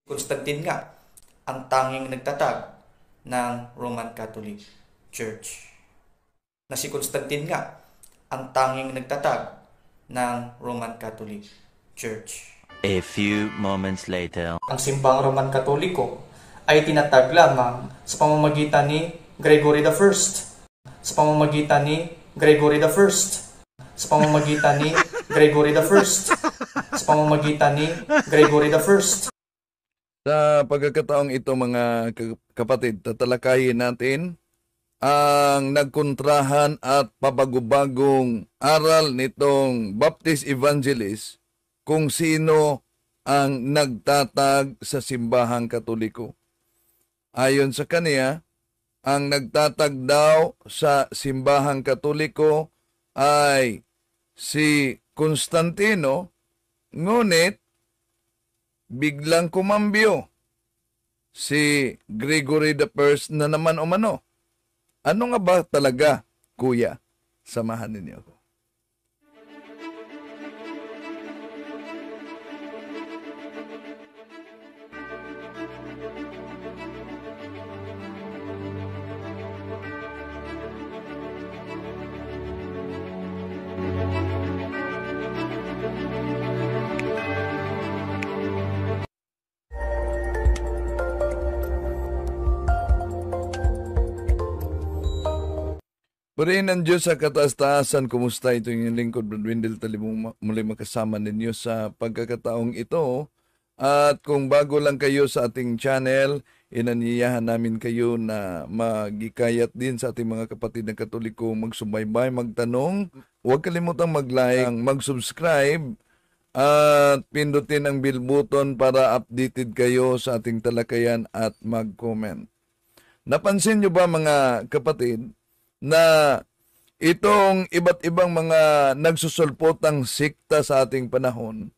Constantine nga ang tanging nagtatag ng Roman Catholic Church. Na si Constantine nga ang tanging nagtatag ng Roman Catholic Church. A few moments later. Ang simbang Roman Katoliko ay tinatag lamang sa pamamagitan ni Gregory I. Sa pamamagitan ni Gregory I. Sa pamamagitan ni Gregory I. Sa pamamagitan ni Gregory I. Sa pagkakataong ito mga kapatid, tatalakayin natin ang nagkontrahan at pabagubagong aral nitong Baptist Evangelist kung sino ang nagtatag sa simbahang Katoliko. Ayon sa kaniya, ang nagtatag daw sa simbahang Katoliko ay si Constantino, ngunit biglang kumambyo si Gregory I na naman umano. Ano nga ba talaga, kuya? Samahan ninyo ako. Purihin ng Diyos sa kataas-taasan, kumusta ito yung lingkod, Brad Wendell Talimong, muli makasama ninyo sa pagkakataong ito. At kung bago lang kayo sa ating channel, inaniyahan namin kayo na magikayat din sa ating mga kapatid na Katoliko, magsubaybay, magtanong. Huwag kalimutang mag-like, mag-subscribe, at pindutin ang bell button para updated kayo sa ating talakayan at mag-comment. Napansin nyo ba mga kapatid, na itong iba't ibang mga nagsusulpotang sikta sa ating panahon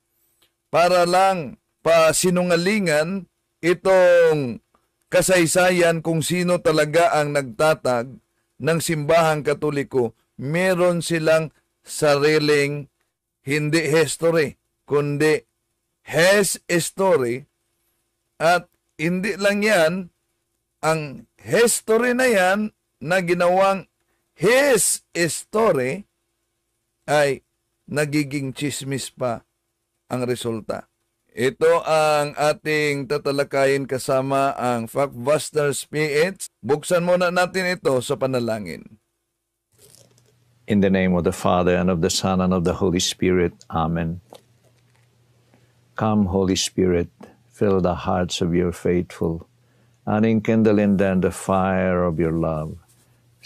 para lang pasinungalingan itong kasaysayan kung sino talaga ang nagtatag ng simbahang Katoliko, meron silang sariling hindi history, kundi his story. At hindi lang yan, ang history na yan na ginawang his story ay nagiging chismis pa ang resulta. Ito ang ating tatalakayin kasama ang Factbusters PH. Buksan muna natin ito sa panalangin. In the name of the Father, and of the Son, and of the Holy Spirit. Amen. Come, Holy Spirit, fill the hearts of your faithful, and enkindle in them the fire of your love.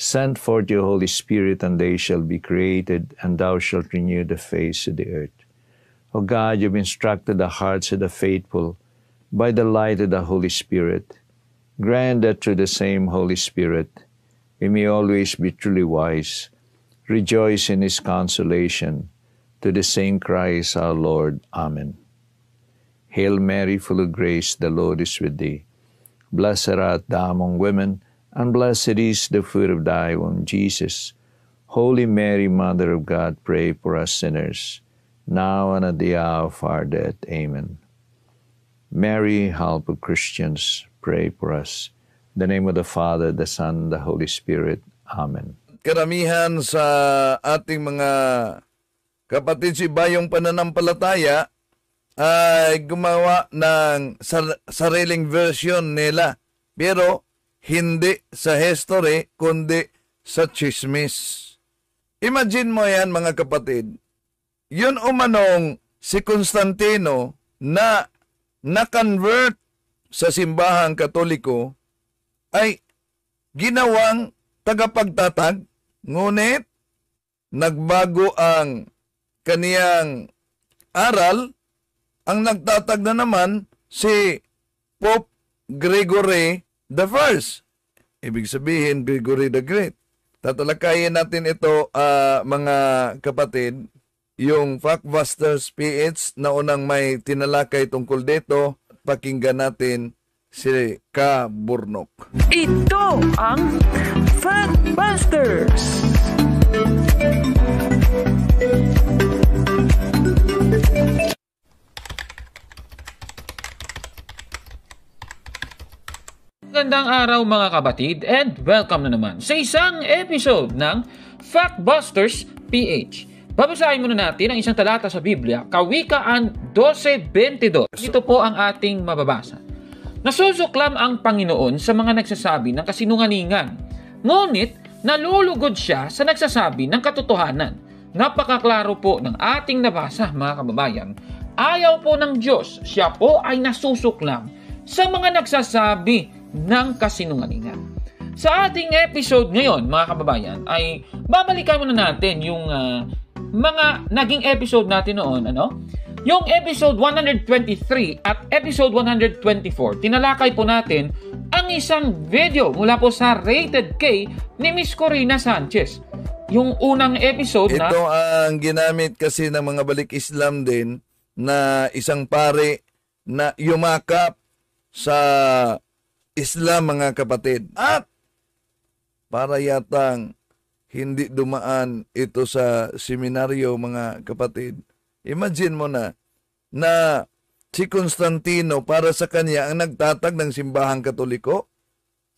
Send forth your Holy Spirit, and they shall be created, and thou shalt renew the face of the earth. O God, you've instructed the hearts of the faithful by the light of the Holy Spirit. Grant that through the same Holy Spirit we may always be truly wise, rejoice in His consolation, to the same Christ our Lord. Amen. Hail Mary, full of grace, the Lord is with thee. Blessed art thou among women, and blessed is the fruit of thy womb, Jesus. Holy Mary, Mother of God, pray for us sinners, now and at the hour of our death. Amen. Mary, help of Christians, pray for us. In the name of the Father, the Son, the Holy Spirit. Amen. Karamihan sa ating mga kapatid sa ibayong pananampalataya ay gumawa ng sariling version nila. Pero hindi sa history, kundi sa chismis. Imagine mo yan mga kapatid. Yun umanong si Constantino na na-convert sa simbahang Katoliko ay ginawang tagapagtatag, ngunit nagbago ang kaniyang aral. Ang nagtatag na naman si Pope Gregory the First. Ibig sabihin, Gregory the Great. Tatalakayin natin ito, mga kapatid, yung Factbusters PH na unang may tinalakay tungkol dito. Pakinggan natin si Ka Burnok. Ito ang Factbusters! Magandang araw mga kabatid and welcome na naman sa isang episode ng Factbusters PH. Babasahin muna natin ang isang talata sa Biblia, Kawikaan 12:22. Ito po ang ating mababasa. Nasusuklam ang Panginoon sa mga nagsasabi ng kasinungalingan, ngunit nalulugod siya sa nagsasabi ng katotohanan. Napakaklaro po ng ating nabasa mga kababayan. Ayaw po ng Diyos, siya po ay nasusuklam sa mga nagsasabi ng kasinungalingan. Sa ating episode ngayon mga kababayan ay babalikan muna natin yung mga naging episode natin noon, yung episode 123 at episode 124, tinalakay po natin ang isang video mula po sa Rated K ni Miss Corina Sanchez. Yung unang episode na... Ito ang ginamit kasi ng mga balik Islam din na isang pare na yumakap sa Islam mga kapatid. At para yatang hindi dumaan ito sa seminaryo mga kapatid. Imagine mo na si Constantino para sa kanya ang nagtatag ng simbahang Katoliko.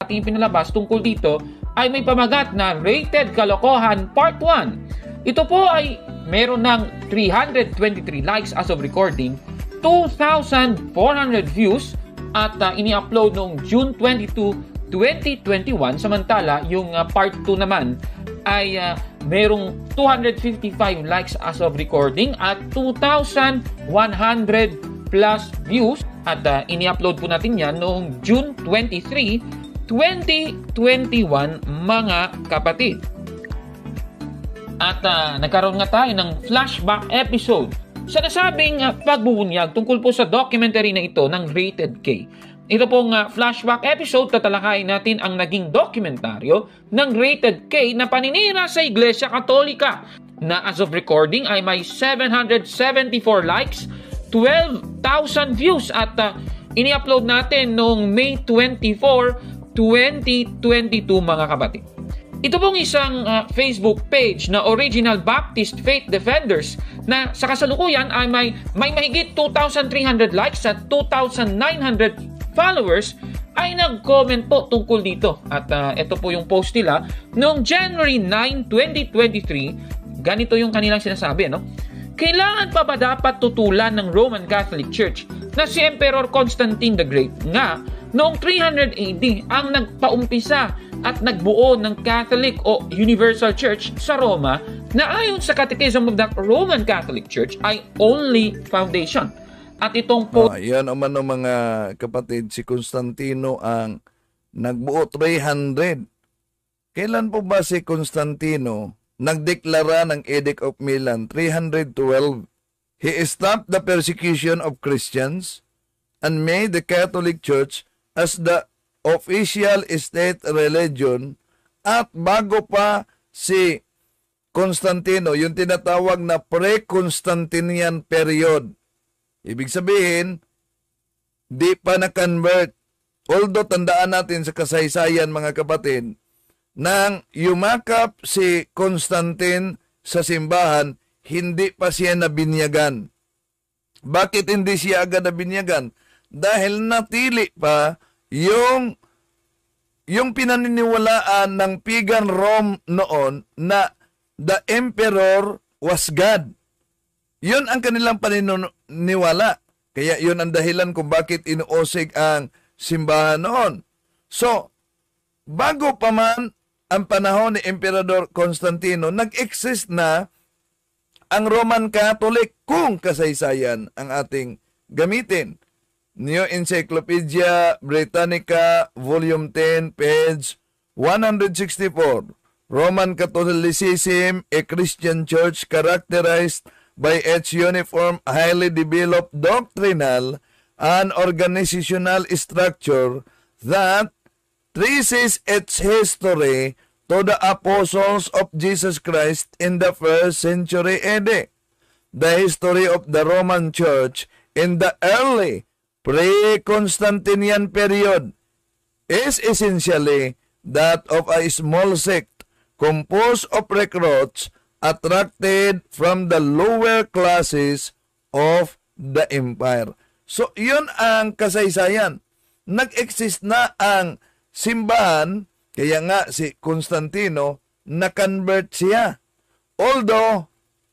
Ating pinalabas tungkol dito ay may pamagat na Rated Kalokohan Part 1. Ito po ay meron ng 323 likes as of recording, 2,400 views at ini-upload noong June 22, 2021. Samantala, yung Part 2 naman ay merong 255 likes as of recording at 2,100 plus views at ini-upload po natin yan noong June 23, 2021 mga kapatid. At nagkaroon nga tayo ng flashback episode sa nasabing pagbubunyag tungkol po sa documentary na ito ng Rated K. Ito pong flashback episode, tatalakayin natin ang naging dokumentaryo ng Rated K na paninira sa Iglesia Katolika na as of recording ay may 774 likes, 12,000 views at ini-upload natin noong May 24, 2022 mga kapatid. Ito pong isang Facebook page na Original Baptist Faith Defenders na sa kasalukuyan ay may mahigit 2,300 likes at 2,900 followers ay nag-comment po tungkol dito. At ito po yung post nila noong January 9, 2023. Ganito yung kanilang sinasabi, Kailangan pa ba dapat tutulan ng Roman Catholic Church na si Emperor Constantine the Great nga noong 300 AD ang nagpaumpisa at nagbuo ng Catholic o Universal Church sa Roma na ayon sa Catechism of the Roman Catholic Church ay only foundation. At itong yan o mga kapatid, si Constantino ang nagbuo 300. Kailan po ba si Constantino nagdeklara ng Edict of Milan? 312. He stopped the persecution of Christians and made the Catholic Church as the official state religion. At bago pa si Constantino, yung tinatawag na pre-Constantinian period. Ibig sabihin, di pa na-convert. Although tandaan natin sa kasaysayan mga kapatid, nang yumakap si Constantine sa simbahan, hindi pa siya nabinyagan. Bakit hindi siya agad nabinyagan? Dahil natili pa yung pinaniniwalaan ng pagan Rome noon na the emperor was God. Yun ang kanilang paniniwala. Kaya yun ang dahilan kung bakit inuusig ang simbahan noon. So, bago pa man ang panahon ni Emperador Constantino, nag-exist na ang Roman Catholic kung kasaysayan ang ating gamitin. New Encyclopedia Britannica, Volume 10, page 164. Roman Catholicism, a Christian church characterized by its uniform, highly developed doctrinal and organizational structure that traces its history to the apostles of Jesus Christ in the 1st century AD. The history of the Roman Church in the early pre-Constantinian period is essentially that of a small sect composed of recruits attracted from the lower classes of the empire. So, yun ang kasaysayan. Nag-exist na ang simbahan, kaya nga si Constantino, na-convert siya. Although,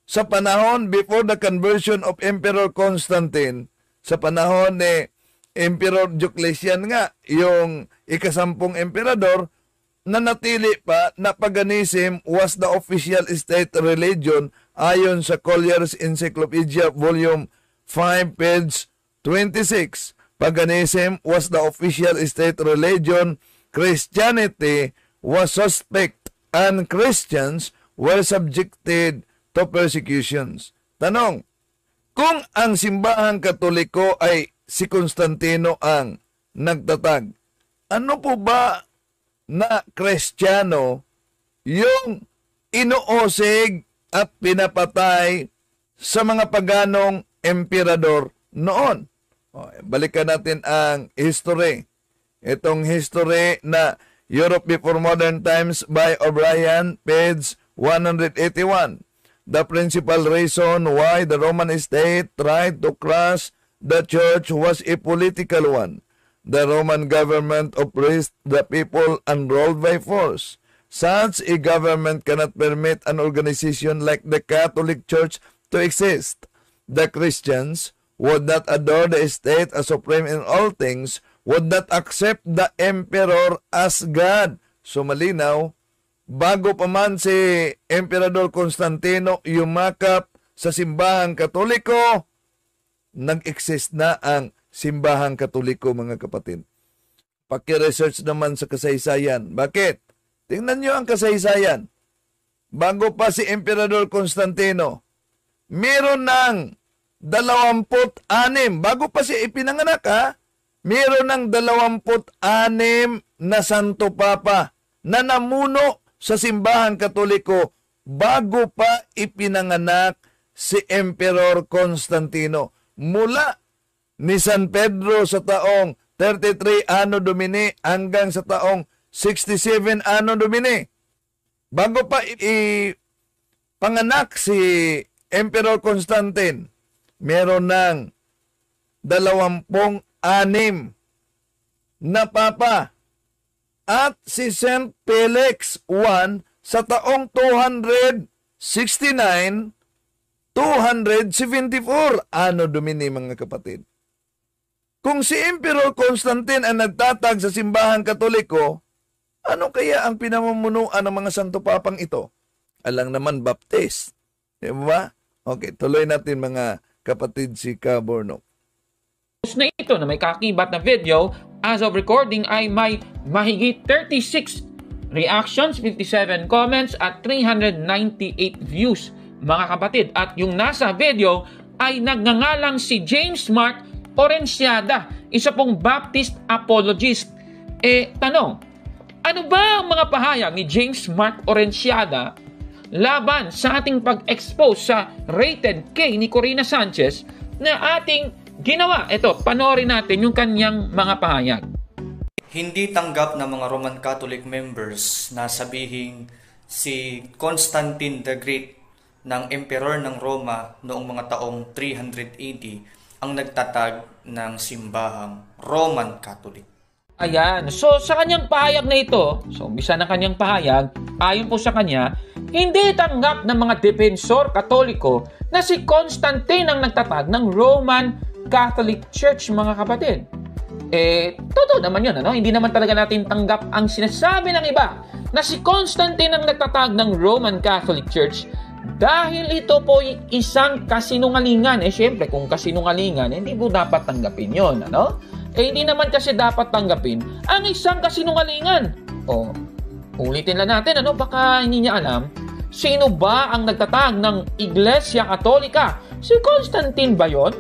sa panahon before the conversion of Emperor Constantine, sa panahon ni Emperor Diocletian nga, yung ikasampung emperador, nanatili pa na paganism was the official state religion ayon sa Collier's Encyclopedia Volume 5, page 26. Paganism was the official state religion, Christianity was suspect, and Christians were subjected to persecutions. Tanong, kung ang simbahang Katoliko ay si Constantino ang nagtatag, ano po ba na Kristiyano yung inuosig at pinapatay sa mga paganong emperador noon? Balikan natin ang history. Itong history na Europe Before Modern Times by O'Brien, page 181. The principal reason why the Roman state tried to crush the church was a political one. The Roman government oppressed the people and ruled by force. Such a government cannot permit an organization like the Catholic Church to exist. The Christians would not adore the state as supreme in all things, would not accept the emperor as God. So malinaw, bago pa man si Emperador Constantino yumakap sa simbahang Katoliko, nag-exist na ang simbahang Katoliko, mga kapatid. Paki-research naman sa kasaysayan. Bakit? Tingnan nyo ang kasaysayan. Bago pa si Emperador Constantino, meron ng 26, bago pa siya ipinanganak meron ng 26 na Santo Papa na namuno sa simbahang Katoliko bago pa ipinanganak si Emperor Constantino. Mula ni San Pedro sa taong 33 Anno Domini hanggang sa taong 67 Anno Domini. Bago pa ipanganak si Emperor Constantine, meron ng 26 na papa. At si Saint Felix I sa taong 269, 274 Anno Domini, mga kapatid. Kung si Emperor Constantine ang nagtatag sa simbahang Katoliko, ano kaya ang pinamumunuan ng mga Santo Papang ito? Alang naman, Baptist. Diba? Okay, tuloy natin, mga kapatid, si Caborno. Na ito na may kakibat na video, as of recording ay may mahigit 36 reactions, 57 comments at 398 views, mga kapatid. At yung nasa video ay nagngangalang si James Mark Orenciada, isa pong Baptist apologist. Tanong, ano ba ang mga pahayag ni James Mark Orenciada laban sa ating pag-expose sa Rated K ni Corina Sanchez na ating ginawa? Ito, panoorin natin yung kanyang mga pahayag. Hindi tanggap ng mga Roman Catholic members na sabihin si Constantine the Great ng Emperor ng Roma noong mga taong 380 ang nagtatag ng simbahang Roman Catholic. Ayan. So, sa kanyang pahayag na ito, so umpisa ng kanyang pahayag, ayon po sa kanya, hindi tanggap ng mga depensor Katoliko na si Constantine ang nagtatag ng Roman Catholic Church, mga kapatid. Totoo naman yun, ano? Hindi naman talaga natin tanggap ang sinasabi ng iba na si Constantine ang nagtatag ng Roman Catholic Church dahil ito po isang kasinungalingan. Siyempre, kung kasinungalingan, hindi po dapat tanggapin yun, ano? Hindi naman kasi dapat tanggapin ang isang kasinungalingan. Ulitin lang natin, ano? Baka hindi niya alam, sino ba ang nagtatag ng Iglesia Katolika? Si Constantine ba yun?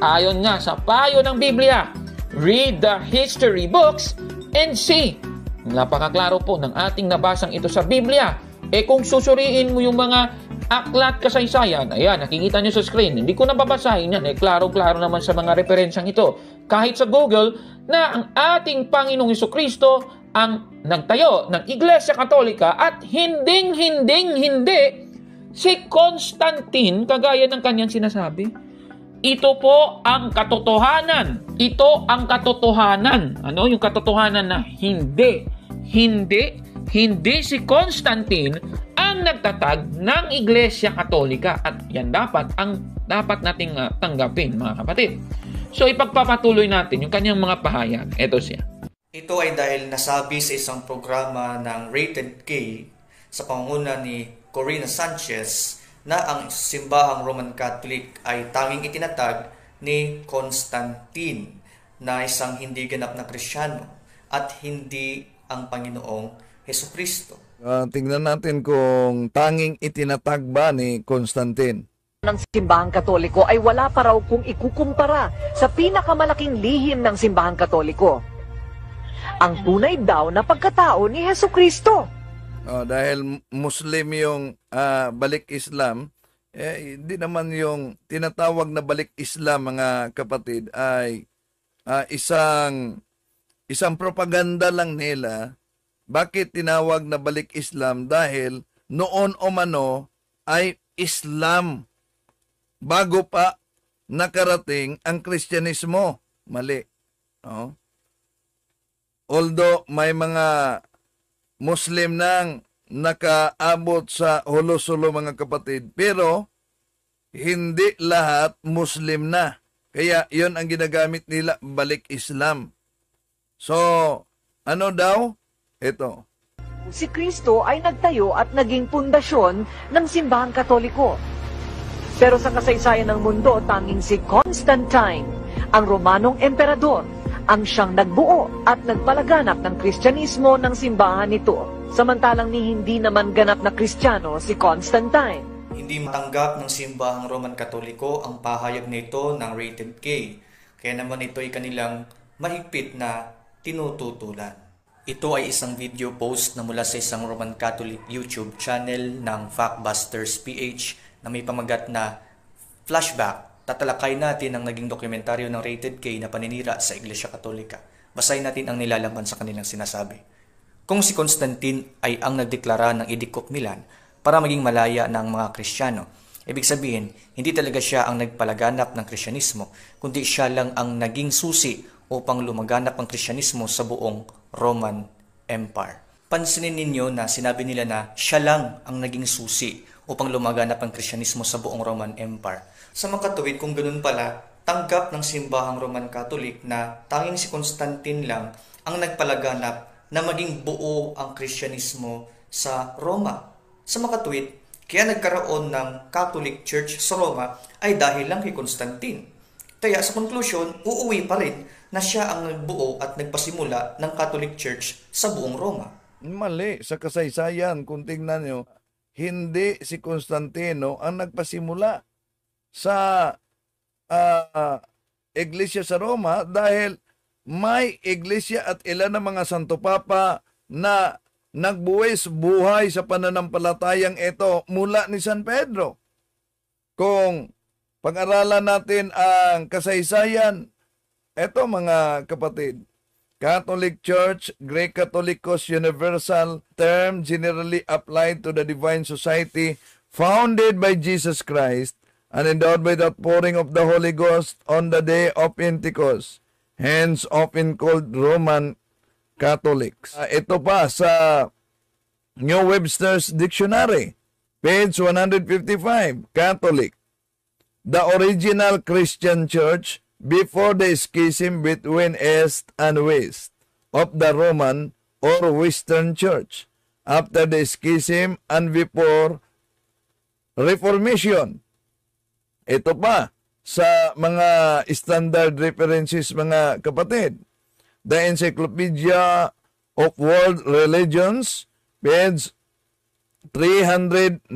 Ayon nga sa payo ng Biblia, read the history books and see. Napakaklaro po ng ating nabasang ito sa Biblia. Kung susuriin mo yung mga aklat kasaysayan, ayan, nakikita nyo sa screen. Hindi ko nababasahin yan. Klaro-klaro naman sa mga referensyang ito. Kahit sa Google, na ang ating Panginoong Jesucristo ang nagtayo ng Iglesia Katolika at hindi si Constantine, kagaya ng kanyang sinasabi. Ito po ang katotohanan. Ito ang katotohanan. Ano yung katotohanan na hindi si Constantine ang nagtatag ng Iglesia Katolika. At yan dapat nating tanggapin, mga kapatid. So ipagpapatuloy natin yung kanyang mga pahayag. Ito siya. Ito ay dahil nasabi sa isang programa ng Rated K sa pangunguna ni Corina Sanchez na ang simbahang Roman Catholic ay tanging itinatag ni Constantine na isang hindi ganap na Kristiyano at hindi ang Panginoong Hesukristo. Tingnan natin kung tanging itinatag ba ni Constantine ng simbahang katoliko ay wala pa raw kung ikukumpara sa pinakamalaking lihim ng simbahang katoliko. Ang tunay daw na pagkatao ni Hesukristo. Dahil Muslim yung balik Islam, hindi naman yung tinatawag na balik Islam, mga kapatid, ay isang propaganda lang nila. Bakit tinawag na balik Islam? Dahil noon o mano ay Islam bago pa nakarating ang Kristyanismo. Mali. Although may mga Muslim nang nakaabot sa hulo-sulo, mga kapatid, pero hindi lahat Muslim na. Kaya yon ang ginagamit nila, balik Islam. So, ano daw? Ito. Si Kristo ay nagtayo at naging pundasyon ng simbahang katoliko. Pero sa kasaysayan ng mundo, tanging si Constantine, ang Romanong emperador, ang siyang nagbuo at nagpalaganap ng Kristyanismo ng simbahan nito. Samantalang ni hindi naman ganap na Kristiyano si Constantine. Hindi matanggap ng simbahang Roman Katoliko ang pahayag nito ng Rated K. Kaya naman ito ay kanilang mahigpit na tinututulan. Ito ay isang video post na mula sa isang Roman Catholic YouTube channel ng Factbusters PH na may pamagat na Flashback. Tatalakay natin ang naging dokumentaryo ng Rated K na paninira sa Iglesia Katolika. Basahin natin ang nilalaman sa kanilang sinasabi. Kung si Constantine ay ang nagdeklara ng Edict of Milan para maging malaya ng mga Kristiyano, ibig sabihin, hindi talaga siya ang nagpalaganap ng Kristyanismo, kundi siya lang ang naging susi upang lumaganap ang Kristyanismo sa buong Roman Empire. Pansinin ninyo na sinabi nila na siya lang ang naging susi upang lumaganap ang Kristyanismo sa buong Roman Empire. Sa mga katuwid, kung ganun pala, tanggap ng simbahang Roman Catholic na tanging si Constantine lang ang nagpalaganap na maging buo ang Kristyanismo sa Roma. Sa mga katuwid, kaya nagkaroon ng Catholic Church sa Roma ay dahil lang kay Constantine. Kaya sa conclusion, uuwi pa rin na siya ang nagbuo at nagpasimula ng Catholic Church sa buong Roma. Mali. Sa kasaysayan, kung tingnan nyo, hindi si Constantino ang nagpasimula sa iglesia sa Roma dahil may iglesia at ilan na mga Santo Papa na nagbuwis buhay sa pananampalatayang ito mula ni San Pedro. Kung pag-aralan natin ang kasaysayan, ito mga kapatid, Catholic Church, Greek Catholicos Universal, term generally applied to the Divine Society founded by Jesus Christ and endowed by the pouring of the Holy Ghost on the day of Pentecost, hence often called Roman Catholics. Ito pa sa New Webster's Dictionary, page 155, Catholic, the original Christian church before the schism between East and West of the Roman or Western Church, after the schism and before Reformation. Ito pa sa mga standard references, mga kapatid. The Encyclopedia of World Religions, page 392,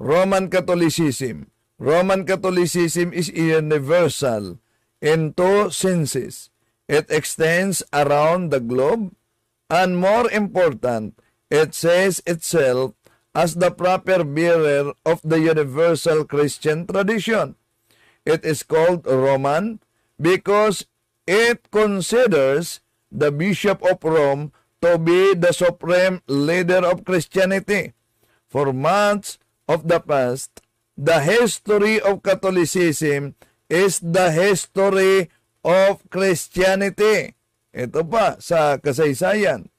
Roman Catholicism. Roman Catholicism is universal in two senses. It extends around the globe, and more important, it says itself as the proper bearer of the universal Christian tradition. It is called Roman because it considers the Bishop of Rome to be the supreme leader of Christianity. For much of the past, the history of Catholicism is the history of Christianity. Ito pa sa kasaysayan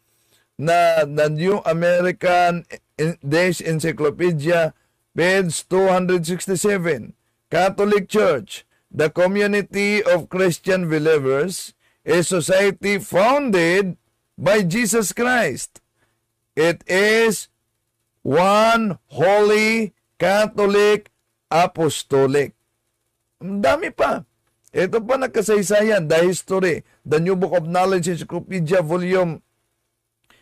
na the New American Days Encyclopedia, page 267. Catholic Church, the community of Christian believers, a society founded by Jesus Christ. It is one holy, Catholic, apostolic. Ang dami pa. Ito pa nagkasaysayan, the history, the New Book of Knowledge Encyclopedia, volume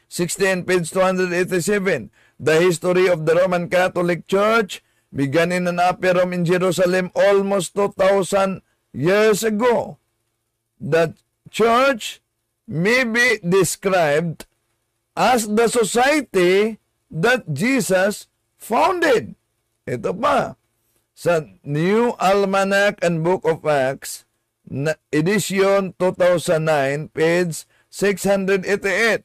16, page 287. The history of the Roman Catholic Church began in an upper room in Jerusalem almost 2,000 years ago. The church may be described as the society that Jesus founded. Ito pa. Sa New Almanac and Book of Acts, edition 2009, page 688,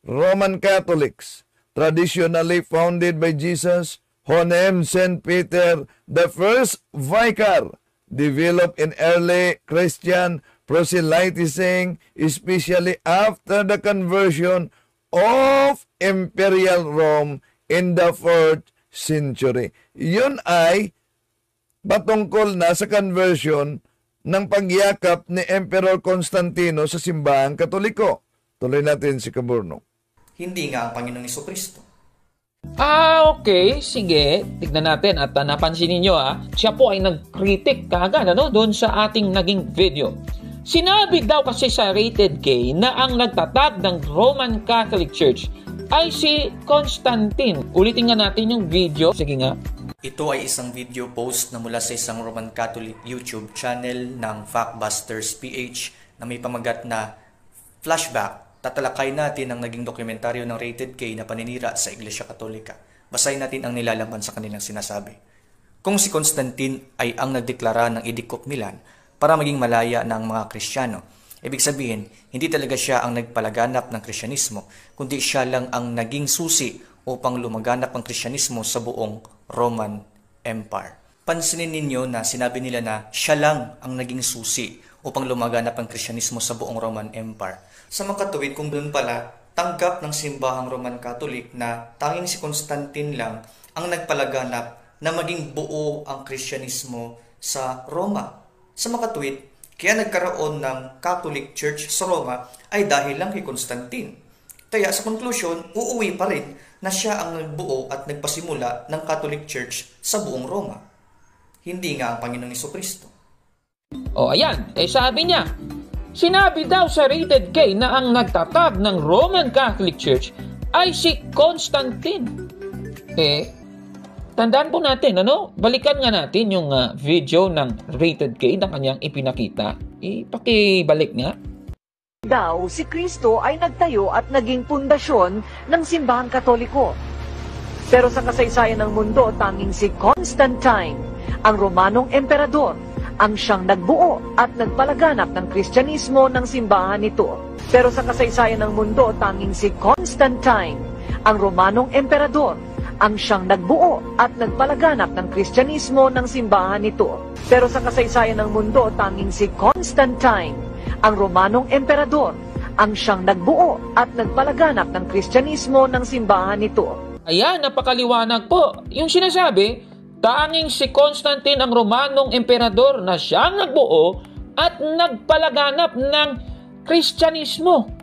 Roman Catholics, traditionally founded by Jesus, who named St. Peter the first vicar, developed in early Christian proselytizing, especially after the conversion of Imperial Rome in the 4th century. Yun ay patungkol na sa conversion ng pagyakap ni Emperor Constantino sa simbahang Katoliko. Tuloy natin si Kaburno. Hindi nga ang Panginoong Jesucristo. Okay. Sige. Tignan natin at napansin ninyo siya po ay nag-critic kaagad doon sa ating naging video. Sinabi daw kasi sa Rated K na ang nagtatag ng Roman Catholic Church ay si Constantine. Ulitin nga natin yung video. Sige nga. Ito ay isang video post na mula sa isang Roman Catholic YouTube channel ng Factbusters PH na may pamagat na Flashback. Tatalakay natin ang naging dokumentaryo ng Rated K na paninira sa Iglesia Katolika. Basahin natin ang nilalaman sa kanilang sinasabi. Kung si Constantine ay ang nagdeklara ng Edict of Milan para maging malaya ng mga Kristiyano, ibig sabihin, hindi talaga siya ang nagpalaganap ng Kristyanismo, kundi siya lang ang naging susi upang lumaganap ang Kristyanismo sa buong Roman Empire. Pansinin ninyo na sinabi nila na siya lang ang naging susi upang lumaganap ang Kristyanismo sa buong Roman Empire. Sa mga katuwid, kung doon pala, tanggap ng simbahang Roman Catholic na tanging si Constantine lang ang nagpalaganap na maging buo ang Kristyanismo sa Roma. Sa mga katuwid, kaya nagkaroon ng Catholic Church sa Roma ay dahil lang kay Constantine. Kaya sa conclusion, uuwi pa rin na siya ang nagbuo at nagpasimula ng Catholic Church sa buong Roma. Hindi nga ang Panginoong Jesucristo. Ayan. Sabi niya, sinabi daw sa Rated K na ang nagtatag ng Roman Catholic Church ay si Constantine. Tandaan po natin, balikan nga natin yung video ng Rated K na kanyang ipinakita. Pakibalik nga. Daw si Kristo ay nagtayo at naging pundasyon ng simbahang Katoliko. Pero sa kasaysayan ng mundo, tanging si Constantine, ang Romanong emperador, ang siyang nagbuo at nagpalaganap ng Kristyanismo ng simbahan nito. Pero sa kasaysayan ng mundo, tanging si Constantine, ang Romanong emperador, ang siyang nagbuo at nagpalaganap ng Kristyanismo ng simbahan nito. Pero sa kasaysayan ng mundo, tanging si Constantine, ang Romanong emperador, ang siyang nagbuo at nagpalaganap ng Kristyanismo ng simbahan nito. Ayan, napakaliwanag po. Yung sinasabi, tanging si Constantine ang Romanong emperador na siyang nagbuo at nagpalaganap ng Kristyanismo.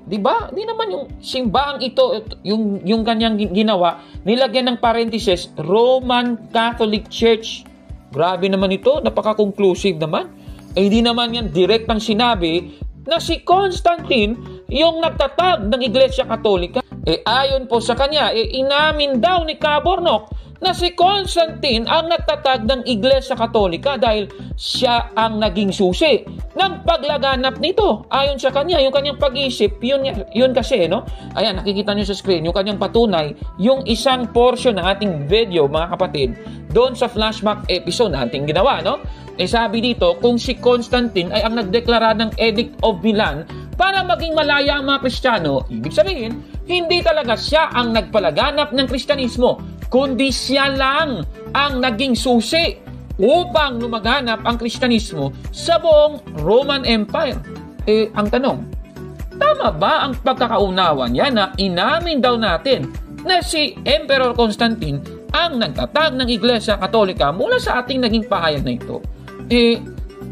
Di ba? Di naman yung simbahang ito, yung kanyang ginawa, nilagyan ng parenthesis, Roman Catholic Church. Grabe naman ito, napaka-conclusive naman. Hindi naman yan direktang sinabi na si Constantine yung nagtatag ng Iglesia Katolika. Ayon po sa kanya, inamin daw ni Kabornok na si Constantine ang nagtatag ng Iglesia Katolika dahil siya ang naging susi ng paglaganap nito. Ayon sa kanya, yung kanyang pag-isip, yun kasi, Ayan, nakikita niyo sa screen, yung kanyang patunay, yung isang portion ng ating video, mga kapatid, doon sa flashback episode na ating ginawa, sabi dito, kung si Constantine ay ang nagdeklara ng Edict of Milan para maging malaya ang mga Kristiyano, ibig sabihin, hindi talaga siya ang nagpalaganap ng Kristyanismo, kundi siya lang ang naging susi upang lumaganap ang Kristyanismo sa buong Roman Empire. Ang tanong, tama ba ang pagkakaunawa niya na inamin daw natin na si Emperor Constantine ang nagtatag ng Iglesia Katolika mula sa ating naging pahayag na ito?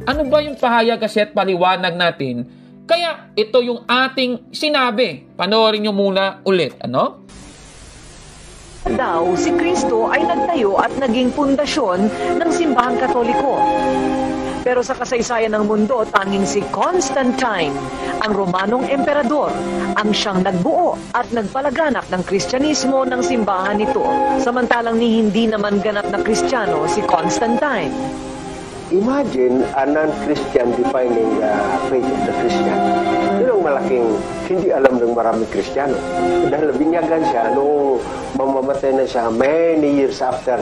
Ano ba yung pahayag kasi at paliwanag natin? Kaya ito yung ating sinabi. Panoorin nyo muna ulit. Ano? Daw, si Kristo ay nagtayo at naging pundasyon ng simbahang Katoliko. Pero sa kasaysayan ng mundo, tanging si Constantine, ang Romanong emperador, ang siyang nagbuo at nagpalaganap ng Kristyanismo ng simbahan nito. Samantalang ni hindi naman ganap na Kristiyano si Constantine. Imagine a non-Christian defining the faith of the Christian. Yun ang malaking hindi alam ng maraming Kristiyano. Dahil binyagan siya noong mamamatay na siya many years after.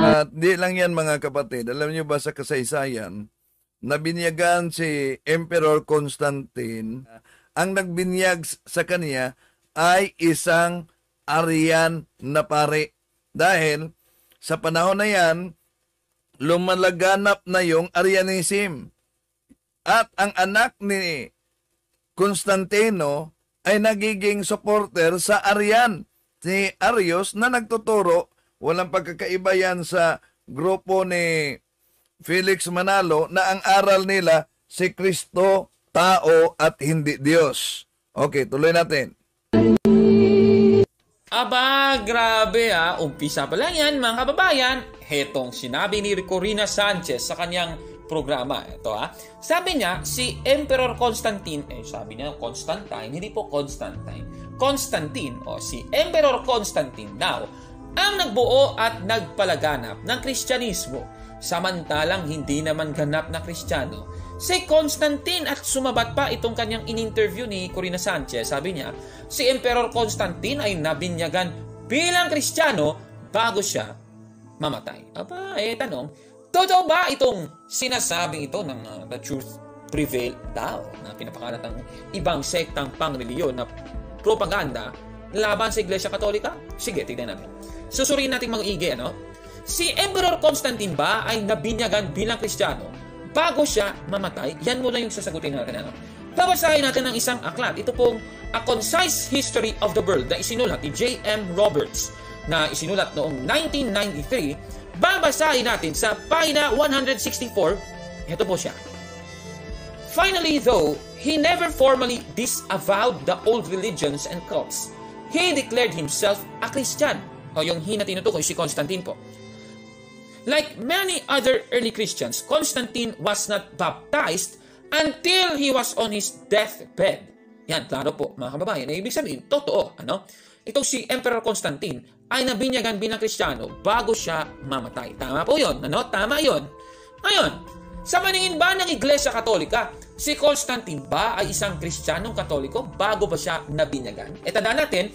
At di lang yan mga kapatid. Alam niyo ba sa kasaysayan, na binyagan si Emperor Constantine, ang nagbinyag sa kanya ay isang Arian na pare. Dahil sa panahon na yan, lumalaganap na yung Arianism. At ang anak ni Constantino ay nagiging supporter sa Arian, si Arius, na nagtuturo, walang pagkakaiba yan sa grupo ni Felix Manalo, na ang aral nila si Kristo, tao at hindi Diyos. Okay, tuloy natin. Aba, grabe umpisa pa lang yan mga kababayan. Hetong sinabi ni Corina Sanchez sa kanyang programa. Ito sabi niya, si Emperor Constantine, sabi niya Constantine, hindi po Constantine. Constantine o si Emperor Constantine daw ang nagbuo at nagpalaganap ng Kristyanismo, samantalang hindi naman ganap na Kristiyano si Constantine. At sumabat pa itong kanyang in-interview ni Corina Sanchez. Sabi niya, si Emperor Constantine ay nabinyagan bilang Kristiyano bago siya mamatay. Aba, tanong, totoo ba itong sinasabing ito ng The Truth Prevail daw, na pinapakalat ng ibang sektang pangreliyon na propaganda laban sa Iglesia Katolika? Sige, tignan natin. Susuriin natin mga igi, Si Emperor Constantine ba ay nabinyagan bilang Kristiyano bago siya mamatay? Yan muna yung sasagutin natin. Babasahin natin ng isang aklat. Ito pong A Concise History of the World na isinulat ni J.M. Roberts, na isinulat noong 1993. Babasahin natin sa pahina 164. Ito po siya. Finally, though he never formally disavowed the old religions and cults, he declared himself a Christian. O yung na tinutukoy si Constantine po. Like many other early Christians, Constantine was not baptized until he was on his deathbed. Yan, klaro po mga kababayan. Ibig sabihin, totoo. Itong si Emperor Constantine ay nabinyagan bilang Kristiyano bago siya mamatay. Tama po yun. Tama yun. Ngayon, sa paningin ba ng Iglesia Katolika, si Constantine ba ay isang Kristiyanong Katoliko bago ba siya nabinyagan? Tandaan natin,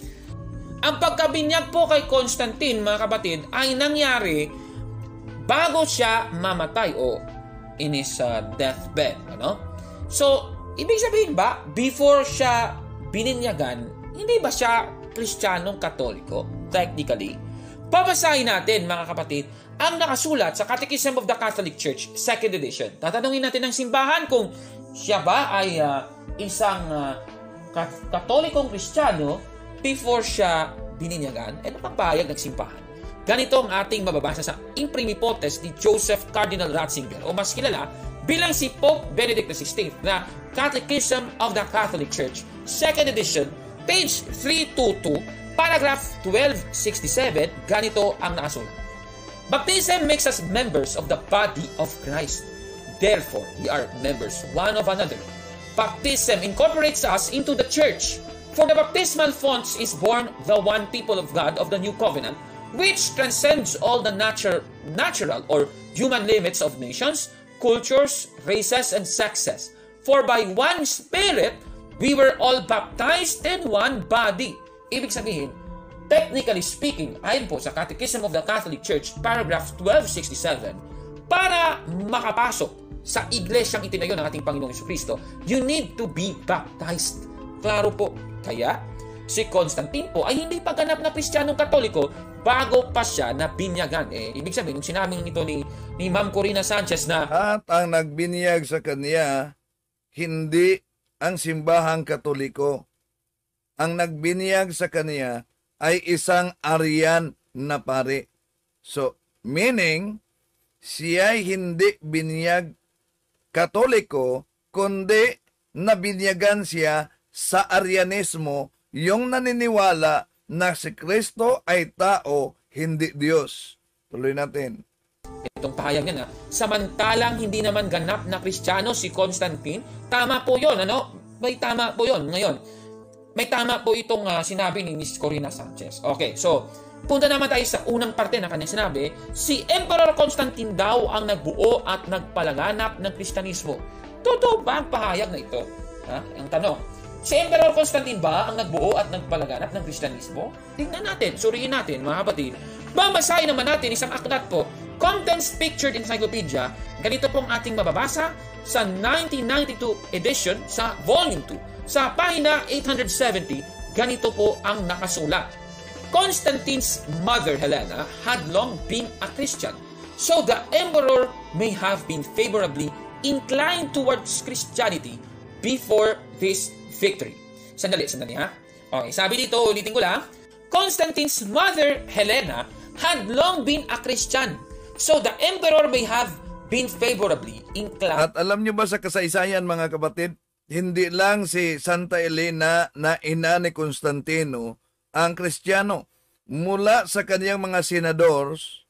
ang pagkabinyag po kay Constantine, mga kapatid, ay nangyari bago siya mamatay o in his deathbed. So, ibig sabihin ba, before siya bininyagan, hindi ba siya Kristiyanong Katoliko? Technically. Babasahin natin, mga kapatid, ang nakasulat sa Catechism of the Catholic Church, 2nd edition. Tatanungin natin ng simbahan kung siya ba ay isang Katolikong Kristiyano before siya bininyagan. Napapayag ng simbahan. Ganito ang ating mababasa sa Imprimipotes ni Joseph Cardinal Ratzinger, o mas kilala bilang si Pope Benedict XVI, na Catechism of the Catholic Church, 2nd edition, page 322, paragraph 1267. Ganito ang nakasulat. Baptism makes us members of the body of Christ. Therefore, we are members one of another. Baptism incorporates us into the church. For the baptismal fonts is born the one people of God of the new covenant, which transcends all the natural or human limits of nations, cultures, races, and sexes. For by one Spirit, we were all baptized in one body. Ibig sabihin, technically speaking, ayon po sa Catechism of the Catholic Church, paragraph 1267, para makapasok sa iglesyang itinayo ng ating Panginoong Jesucristo, you need to be baptized. Klaro po. Kaya, si Constantine po ay hindi pa ganap na Kristiyanong Katoliko bago pa siya na binyagan. Ibig sabihin, yung sinabing ito ni Ma'am Corina Sanchez na At ang nagbinyag sa kanya, hindi ang simbahang Katoliko. Ang nagbinyag sa kanya ay isang Aryan na pari. So, meaning, siya ay hindi binyag Katoliko, kundi nabinyagan siya sa Arianismo, yung naniniwala na si Kristo ay tao, hindi Diyos. Tuloy natin. itong pahayag niya na, samantalang hindi naman ganap na Kristiyano si Constantine, tama po yun, ano? May tama po yun. Ngayon, may tama po itong sinabi ni Miss Corina Sanchez. Okay, so, punta naman tayo sa unang parte na kanyang sinabi, si Emperor Constantine daw ang nagbuo at nagpalaganap ng Kristyanismo. Totoo ba ang pahayag na ito? Ang tanong, si Emperor Constantine ba ang nagbuo at nagpalaganap ng Kristyanismo? Tingnan natin, suriin natin mga kapatid. Babasahin naman natin isang aklat po, Contents Pictured Encyclopedia. Ganito pong ating mababasa sa 1992 edition sa Volume 2. Sa pahina 870, ganito po ang nakasulat. Constantine's mother Helena had long been a Christian, so the emperor may have been favorably inclined towards Christianity before this victory. Sandali ha. Okay, sabi dito, ulitin ko lang. Constantine's mother Helena had long been a Christian, so the emperor may have been favorably inclined. At alam nyo ba sa kasaysayan mga kapatid, hindi lang si Santa Elena na ina ni Constantino ang Kristiyano. Mula sa kaniyang mga senadors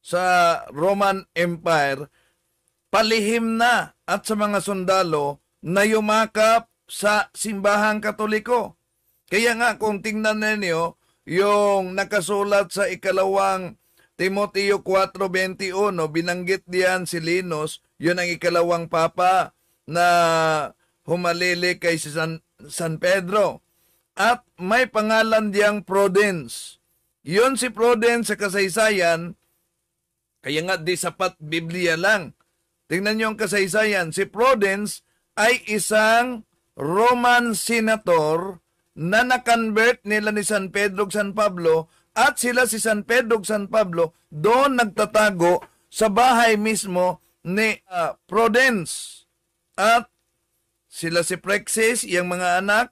sa Roman Empire, palihim na at sa mga sundalo na yumakap sa simbahang Katoliko. Kaya nga kung tingnan ninyo yung nakasulat sa ikalawang Timoteo 4:21, binanggit diyan si Linus, yun ang ikalawang papa na humalili kay si San Pedro. At may pangalan diyang Prudence. Yun si Prudence sa kasaysayan, kaya nga di sapat Biblia lang. Tingnan niyo ang kasaysayan. Si Prudence ay isang Roman senator na na-convert nila ni San Pedro San Pablo, at sila si San Pedro San Pablo doon nagtatago sa bahay mismo ni Prudence. At sila si Prexis, yung mga anak,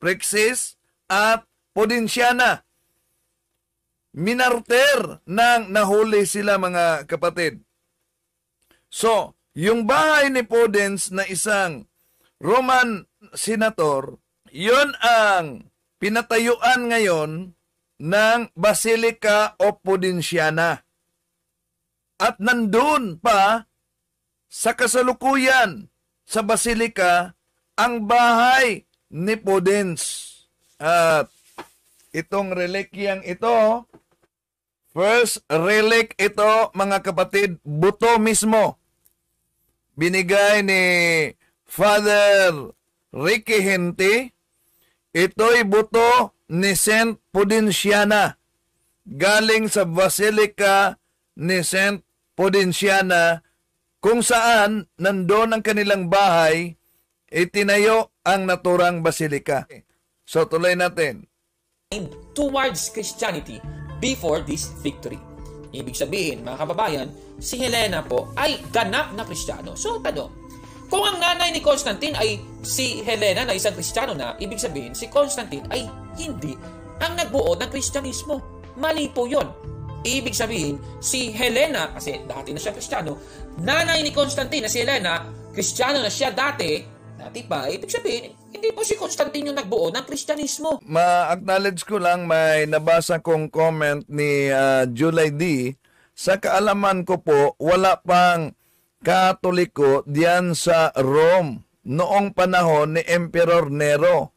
Prexis at Pudenciana. Minarter nang nahuli sila mga kapatid. So, yung bahay ni Prudence na isang Roman senator, yun ang pinatayuan ngayon ng Basilica of Pudenciana. At nandun pa sa kasalukuyan sa Basilica ang bahay ni Prudence. At itong relikyang ito, first relic ito mga kapatid, buto mismo. Binigay ni Father Ricky Hente. Ito'y buto ni Saint Pudenciana. Galing sa Basilica ni Saint Pudenciana, kung saan nandoon ang kanilang bahay, itinayo ang naturang basilika. So tuloy natin. Towards Christianity before this victory. Ibig sabihin, mga kababayan, si Helena po ay ganap na Kristiyano. So tanong, kung ang nanay ni Constantine ay si Helena na isang Kristiyano na, ibig sabihin si Constantine ay hindi ang nagbuo ng Kristyanismo. Mali po yun. Ibig sabihin, si Helena, kasi dati na siya Kristiyano, nanay ni Constantine na si Helena, Kristiyano na siya dati pa, ibig sabihin, hindi po si Constantine yung nagbuo ng Kristyanismo. Ma-acknowledge ko lang, may nabasa kong comment ni July D. Sa kaalaman ko po, wala pang Katoliko diyan sa Rome noong panahon ni Emperor Nero,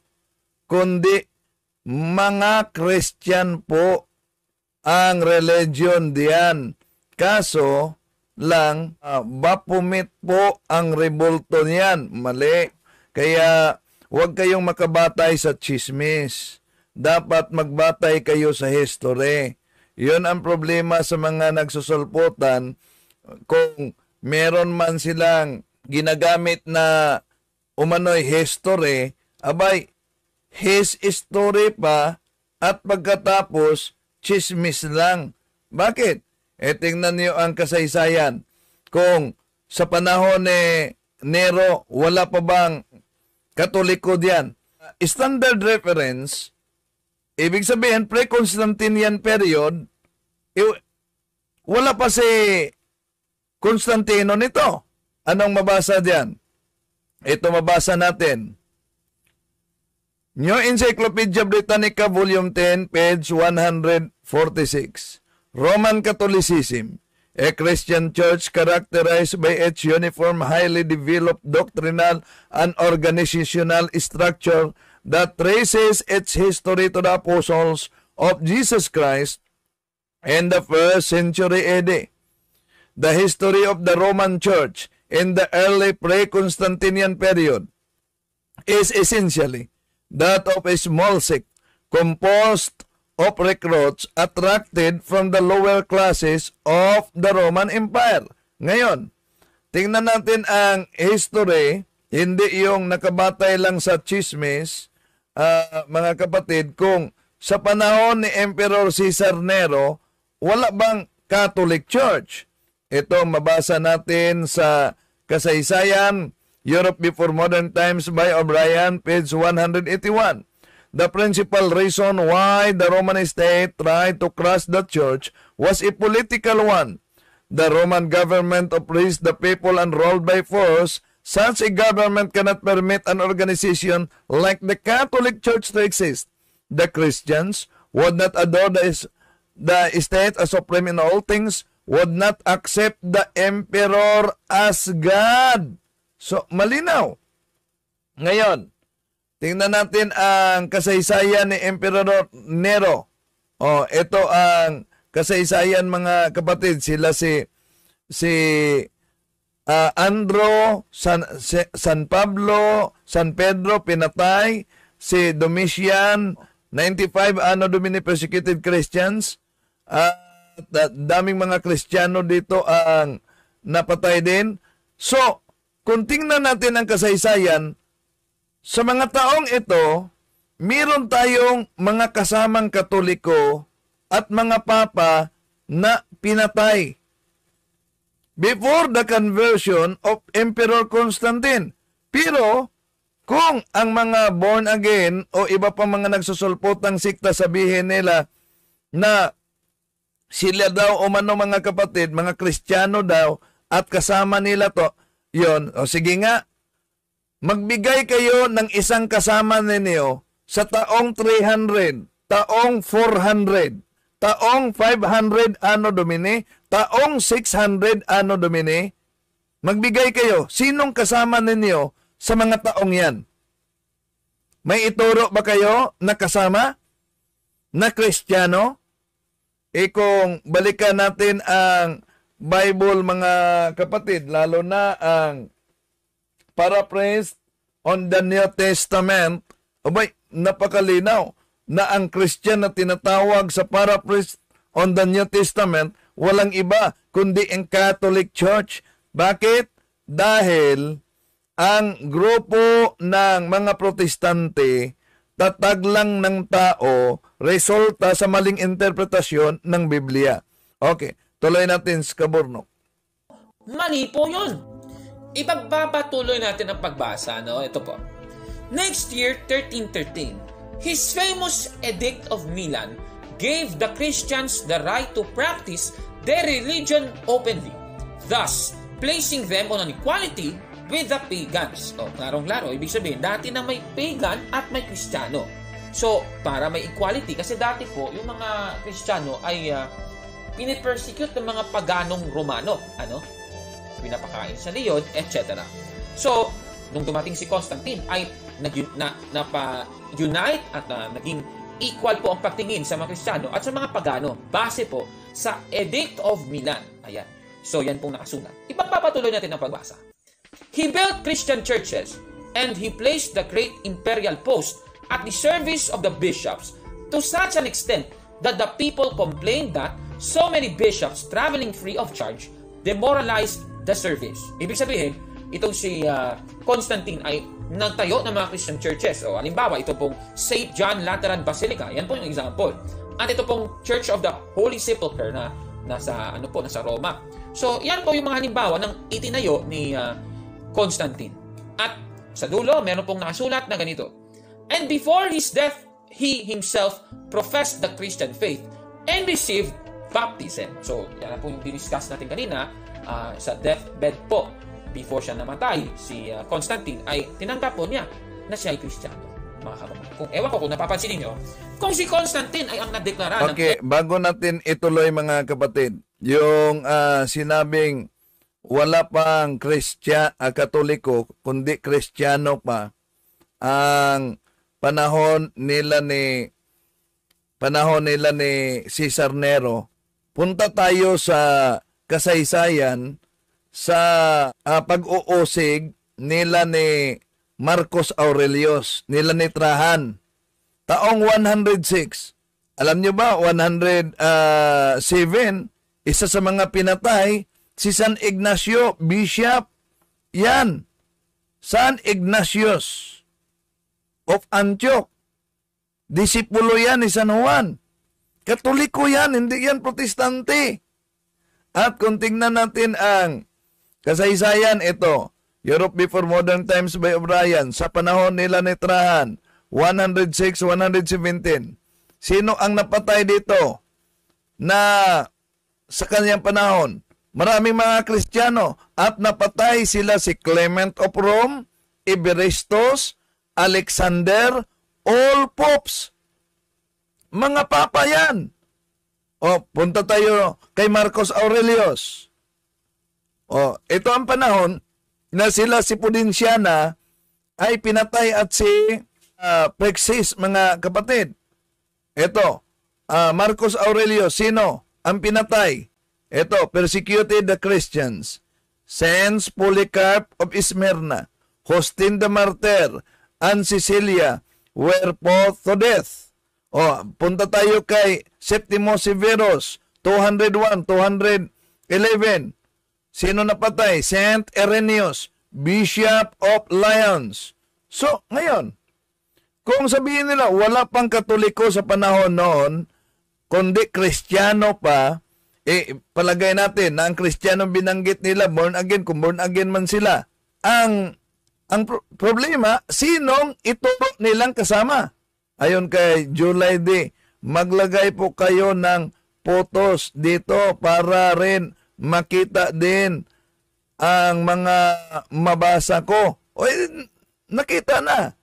kundi mga Christian po ang religion diyan. Kaso lang, Baphomet po ang rebulto niyan. Mali. Kaya huwag kayong makabatay sa chismis. Dapat magbatay kayo sa history. Yun ang problema sa mga nagsusulputan. Kung meron man silang ginagamit na umano'y history, abay, his story pa at pagkatapos chismis lang. Bakit? Tingnan niyo ang kasaysayan. Kung sa panahon ni Nero, wala pa bang Katoliko diyan? Standard reference, ibig sabihin, pre-Constantinian period, wala pa si Constantino nito. Anong mabasa diyan? Ito mabasa natin. New Encyclopedia Britannica, Volume 10, page 146. Roman Catholicism, a Christian church characterized by its uniform, highly developed doctrinal and organizational structure that traces its history to the apostles of Jesus Christ in the 1st century AD. The history of the Roman Church in the early pre-Constantinian period is essentially that of a small sect composed of recruits attracted from the lower classes of the Roman Empire. Ngayon, tingnan natin ang history, hindi yung nakabatay lang sa chismis, mga kapatid, kung sa panahon ni Emperor Caesar Nero, wala bang Catholic Church? Ito mabasa natin sa Kasaysayan, Europe Before Modern Times by O'Brien, page 181. The principal reason why the Roman state tried to crush the church was a political one. The Roman government oppressed the people and ruled by force. Such a government cannot permit an organization like the Catholic Church to exist. The Christians would not adore the state as supreme in all things, would not accept the emperor as God. So, malinaw. Ngayon, tingnan natin ang kasaysayan ni Emperor Nero. Ito ang kasaysayan, mga kapatid. Sila si Andro, San Pablo, San Pedro, pinatay. Si Domitian, 95 Anno Domini persecuted Christians. Daming mga Kristiyano dito ang napatay din. So, kung tingnan natin ang kasaysayan, sa mga taong ito, meron tayong mga kasamang Katoliko at mga papa na pinatay before the conversion of Emperor Constantine. Pero, kung ang mga born again o iba pa mga nagsusulpotang sikta sabihin nila na sila daw o mano mga kapatid, mga Kristiyano daw at kasama nila to, yon, o sige nga, magbigay kayo ng isang kasama ninyo sa taong 300, taong 400, taong 500 Anno Domini, taong 600 Anno Domini. Magbigay kayo. Sinong kasama ninyo sa mga taong yan? May ituro ba kayo na kasama na Kristiyano? Kung balikan natin ang Bible, mga kapatid, lalo na ang paraphrase on the New Testament, abay, napakalinaw na ang Christian na tinatawag sa paraphrase on the New Testament, walang iba kundi ang Catholic Church. Bakit? Dahil ang grupo ng mga protestante, tatag lang ng tao, resulta sa maling interpretasyon ng Biblia. Okay, tuloy natin sa Kaborno. Mali po yun. Ipagpapatuloy natin ang pagbasa, no? Ito po. Next year, 1313, his famous Edict of Milan gave the Christians the right to practice their religion openly, thus placing them on an equality with the pagans. O, klarong-klaro, ibig sabihin, dati na may pagan at may Kristiyano. So, para may equality, kasi dati po, yung mga Kristiyano ay pinipersecute ng mga paganong Romano. Ano? Pinapakain sa liyod, etc. So, nung dumating si Constantine, ay napa-unite at naging equal po ang pagtingin sa mga Kristiyano at sa mga pagano, base po sa Edict of Milan. Ayan. So, yan pong nakasulat. Ipagpapatuloy natin ang pagbasa. He built Christian churches, and he placed the great imperial post at the service of the bishops to such an extent that the people complained that so many bishops traveling free of charge demoralized the service. Ibig sabihin, itong si Constantine ay nagtayo ng mga Christian churches. O halimbawa, ito pong St. John Lateran Basilica. Yan po yung example. At ito pong Church of the Holy Sepulchre na nasa Roma. So, yan po yung mga halimbawa ng itinayo ni Constantine. At sa dulo, meron pong nakasulat na ganito. And before his death, he himself professed the Christian faith and received baptism. So, yan po yung diniscuss natin kanina sa deathbed po. Before siya namatay, si Constantine ay tinanggap po niya na siya ay Kristiyano. Mga kababayan. Ewan ko kung napapansin niyo, kung si Constantine ay ang nadeklara Okay, bago natin ituloy mga kapatid, yung sinabing wala pang Katoliko, kundi Kristiyano pa, ang panahon nila ni Cesar Nero. Punta tayo sa kasaysayan sa pag-uusig nila ni Marcos Aurelius, nila ni Trajan. Taong 106. Alam nyo ba, 107, isa sa mga pinatay, si San Ignacio, Bishop. Yan, San Ignatius of Antioch. Disipulo yan ni San Juan. Katoliko yan, hindi yan protestante. At kung tingnan natin ang kasaysayan, ito, Europe Before Modern Times by O'Brien, sa panahon nila ni Trajan, 106-117. Sino ang napatay dito na sa kanyang panahon? Maraming mga Kristiyano at napatay sila si Clement of Rome, Evaristos, Alexander, all popes. Mga papa yan. O, punta tayo kay Marcos Aurelius. O, ito ang panahon na sila si Pudentiana ay pinatay at si Praxis, mga kapatid. Ito, Marcos Aurelius, sino ang pinatay? Ito, persecuted the Christians. Saints Polycarp of Smyrna, Justin the Martyr, and Cecilia were put to death. O, punta tayo kay Septimo Severus, 201, 211. Sino napatay? Saint Irenaeus, Bishop of Lyons. So, ngayon, kung sabihin nila, wala pang Katoliko sa panahon noon, kundi Kristiyano pa, palagay natin na ang Kristiyano binanggit nila, born again, kung born again man sila. Ang problema, sinong ituro nilang kasama? Ayon kay July D, maglagay po kayo ng photos dito para rin makita din ang mga mabasa ko. O, nakita na.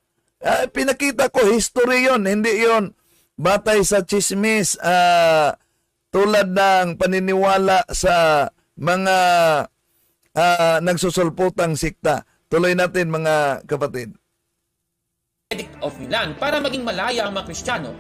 Pinakita ko, history yon, hindi yon batay sa chismis, tulad ng paniniwala sa mga nagsusulputang sikta. Tuloy natin mga kapatid. Edict of Milan para maging malaya ang mga Kristiyano.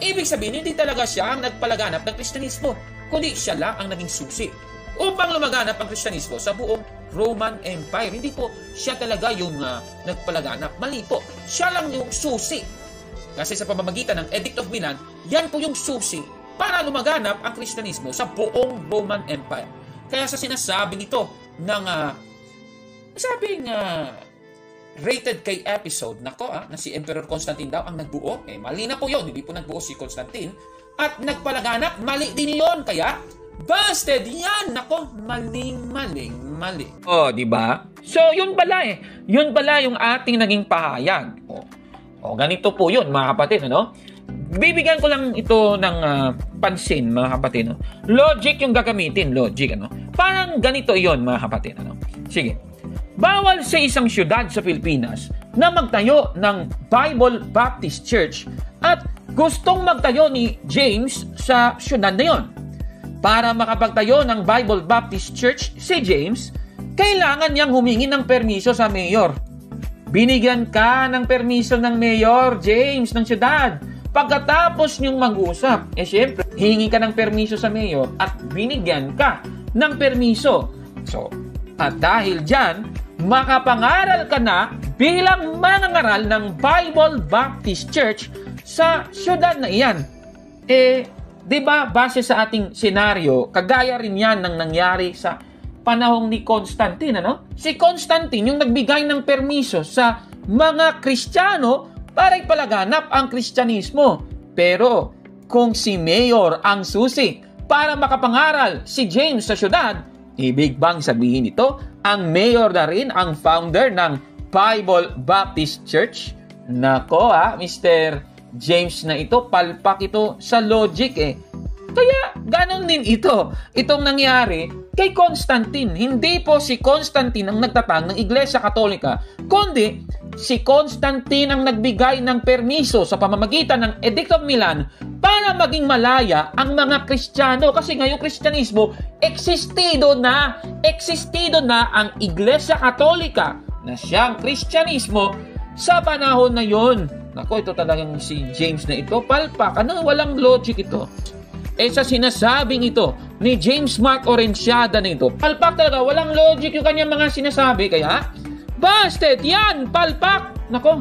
Ibig sabihin, hindi talaga siya ang nagpalaganap ng Kristyanismo, kundi siya lang ang naging susi upang lumaganap ang Kristyanismo sa buong Roman Empire. Hindi po siya talaga yung nagpalaganap. Mali po. Siya lang yung susi. Kasi sa pamamagitan ng Edict of Milan, yan po yung susi para lumaganap ang Kristyanismo sa buong Roman Empire. Kaya sa sinasabi nito ng rated kay episode, na si Emperor Constantine daw ang nagbuo. Mali na po yun. Hindi po nagbuo si Constantine. At nagpalaganap, mali din yun. Kaya, busted yan! Mali. Di ba? So, yun pala Yun pala yung ating naging pahayag. Ganito po yun, mga kapatid, Bibigyan ko lang ito ng pansin, mga kapatid, Logic yung gagamitin, logic, Parang ganito yun, mga kapatid, Sige. Bawal sa isang syudad sa Pilipinas na magtayo ng Bible Baptist Church at gustong magtayo ni James sa syudad na yon. Para makapagtayo ng Bible Baptist Church si James, kailangan niyang humingi ng permiso sa mayor. Binigyan ka ng permiso ng mayor, James, ng syudad. Pagkatapos niyong mag-usap, syempre, hingi ka ng permiso sa mayor at binigyan ka ng permiso. So, at dahil dyan, makapangaral ka na bilang mangangaral ng Bible Baptist Church sa syudad na iyan. Diba, base sa ating senaryo, kagaya rin yan ng nangyari sa panahong ni Constantine, Si Constantine yung nagbigay ng permiso sa mga Kristiyano para ipalaganap ang Kristyanismo. Pero kung si Mayor ang susi para makapangaral si James sa syudad, ibig bang sabihin ito, ang Mayor na rin ang founder ng Bible Baptist Church? Nako Mr. James na ito, palpak ito sa logic Kaya ganon din ito. Itong nangyari kay Constantine. Hindi po si Constantine ang nagtatag ng Iglesia Katolika, kundi si Constantine ang nagbigay ng permiso sa pamamagitan ng Edict of Milan para maging malaya ang mga Kristiyano. Kasi ngayong Kristyanismo, existido na ang Iglesia Katolika na siyang Kristyanismo sa panahon na yon. Nako, ito talagang si James na ito, palpak. Walang logic ito. Sa sinasabing ito ni James Mark Orenciada na ito, palpak talaga, walang logic yung kanyang mga sinasabi. Kaya, busted! Yan! Palpak! Nako,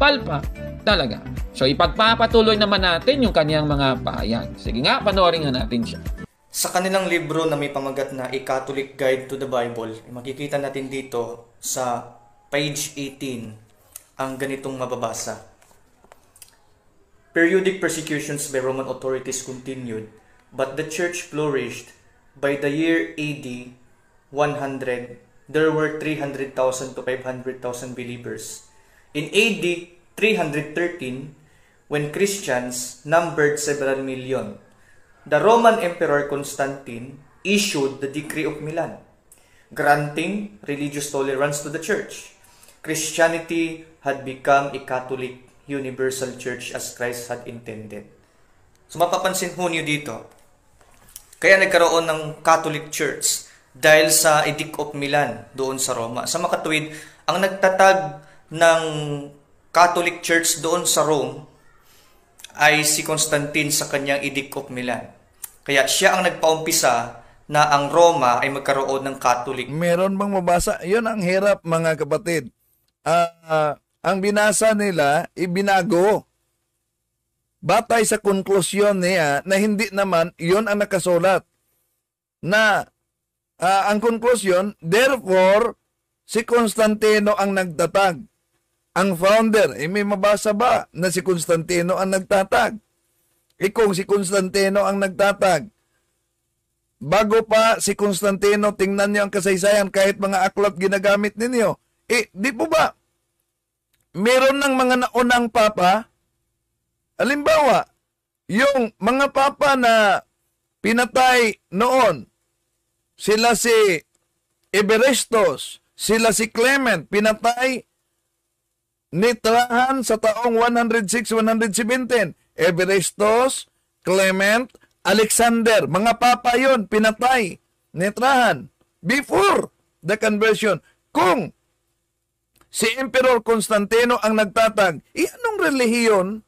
palpak talaga. So, ipagpapatuloy naman natin yung kanyang mga pahayag. Sige nga, panoorin nga natin siya. Sa kanilang libro na may pamagat na A Catholic Guide to the Bible, makikita natin dito sa page 18 ang ganitong mababasa. Periodic persecutions by Roman authorities continued, but the church flourished. By the year AD 100, there were 300,000 to 500,000 believers. In AD 313, when Christians numbered several million, the Roman Emperor Constantine issued the Decree of Milan, granting religious tolerance to the church. Christianity had become a Catholic universal church as Christ had intended. So mapapansin ho niyo dito, kaya nagkaroon ng Catholic Church dahil sa Edict of Milan doon sa Roma. Sa makatuwid, ang nagtatag ng Catholic Church doon sa Rome ay si Constantine sa kanyang Edict of Milan. Kaya siya ang nagpaumpisa na ang Roma ay magkaroon ng Catholic. Meron bang mabasa? Yun ang hirap, mga kapatid. Ang binasa nila, ibinago. Batay sa konklusyon niya na hindi naman yun ang nakasulat. Na ang konklusyon, therefore, si Constantino ang nagtatag. Ang founder, may mabasa ba na si Constantino ang nagtatag? Kung si Constantino ang nagtatag, bago pa si Constantino, tingnan niyo ang kasaysayan, kahit mga aklat ginagamit ninyo. Di po ba? Meron ng mga naunang papa, halimbawa, yung mga papa na pinatay noon, sila si Eberestos, sila si Clement, pinatay ni Trajan sa taong 106-117. Eberestos, Clement, Alexander, mga papa yon pinatay ni Trajan before the conversion. Kung si Emperor Constantino ang nagtatag, anong relihiyon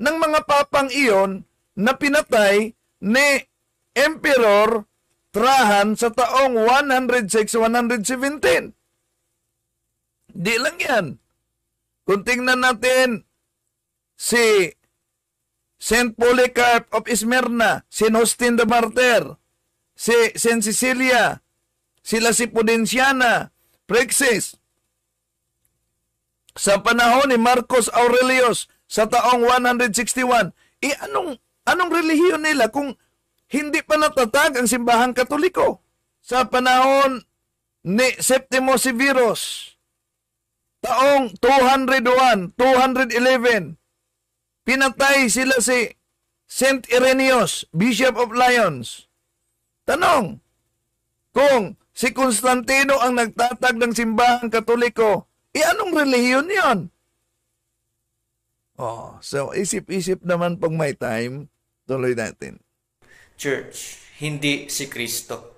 ng mga papang iyon na pinatay ni Emperor Trajan sa taong 106-117? Di lang yan. Kung tingnan natin si Saint Polycarp of Smyrna, si Austin the Martyr, si Saint Cecilia, sila si Pudenciana, Praxis, sa panahon ni Marcus Aurelius sa taong 161, anong relihiyon nila kung hindi pa natatag ang simbahang Katoliko? Sa panahon ni Septimo Severus, taong 201, 211, pinatay sila si Saint Irenaeus, Bishop of Lyons. Tanong, kung si Constantino ang nagtatag ng simbahang Katoliko, anong relihiyon yon? So isip-isip naman pag may time, tuloy natin. Church, hindi si Kristo.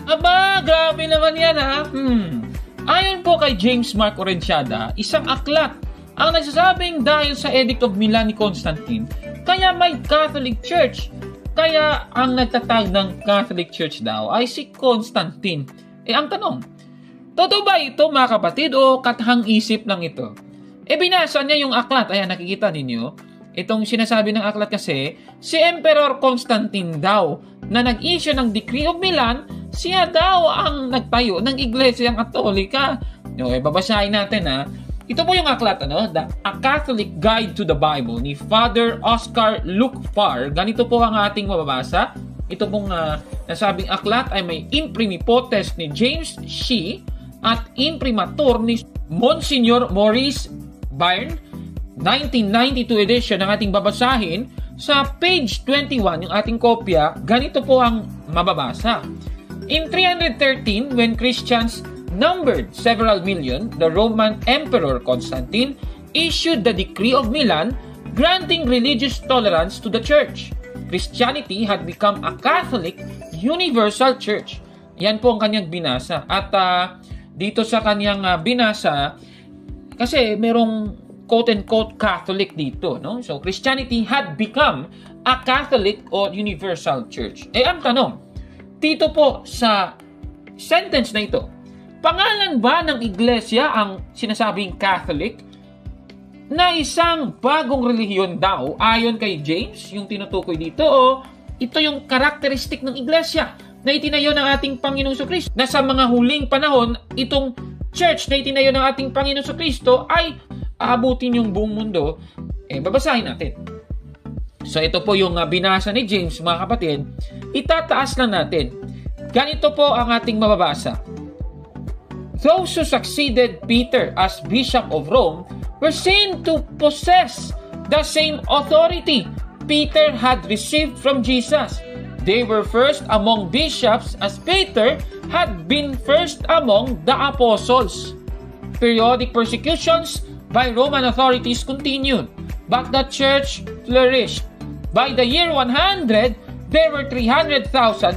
Aba, grabe naman yan Ayon po kay James Mark Orenciada, isang aklat ang nagsasabing dahil sa Edict of Milan ni Constantine, kaya may Catholic Church. Kaya ang nagtatag ng Catholic Church daw ay si Constantine. Ang tanong, totoo ba ito mga kapatid o katahang isip lang ito? Binasa niya yung aklat. Ayan, nakikita ninyo. Itong sinasabi ng aklat kasi, si Emperor Constantine daw na nag-issue ng Decree of Milan, siya daw ang nagtayo ng Iglesia Katolika. Babasahin natin Ito po yung aklat, A Catholic Guide to the Bible ni Father Oscar Lukfar. Ganito po ang ating mababasa. Ito pong nasabing aklat ay may imprimipotes ni James Shee at imprimatur ni Monsignor Maurice Byrne. 1992 edition ang ating babasahin. Sa page 21, yung ating kopya, ganito po ang mababasa. In 313, when Christians numbered several million, the Roman Emperor Constantine issued the Decree of Milan granting religious tolerance to the church. Christianity had become a Catholic universal church. Yan po ang kanyang binasa. At dito sa kanyang binasa, kasi merong quote-unquote Catholic dito, no? So, Christianity had become a Catholic or universal church. Ang tanong, dito po sa sentence na ito, pangalan ba ng iglesia ang sinasabing Catholic na isang bagong relihiyon daw ayon kay James, yung tinutukoy dito, o ito yung karakteristik ng iglesia na itinayo ng ating Panginoong Kristo, na sa mga huling panahon, itong church na itinayo ng ating Panginoong Kristo ay aabutin yung buong mundo? Babasahin natin. So ito po yung binasa ni James, mga kapatid. Itataas lang natin. Ganito po ang ating mababasa. Those who succeeded Peter as Bishop of Rome were seen to possess the same authority Peter had received from Jesus. They were first among bishops as Peter had been first among the apostles. Periodic persecutions by Roman authorities continued, but the church flourished. By the year 100, there were 300,000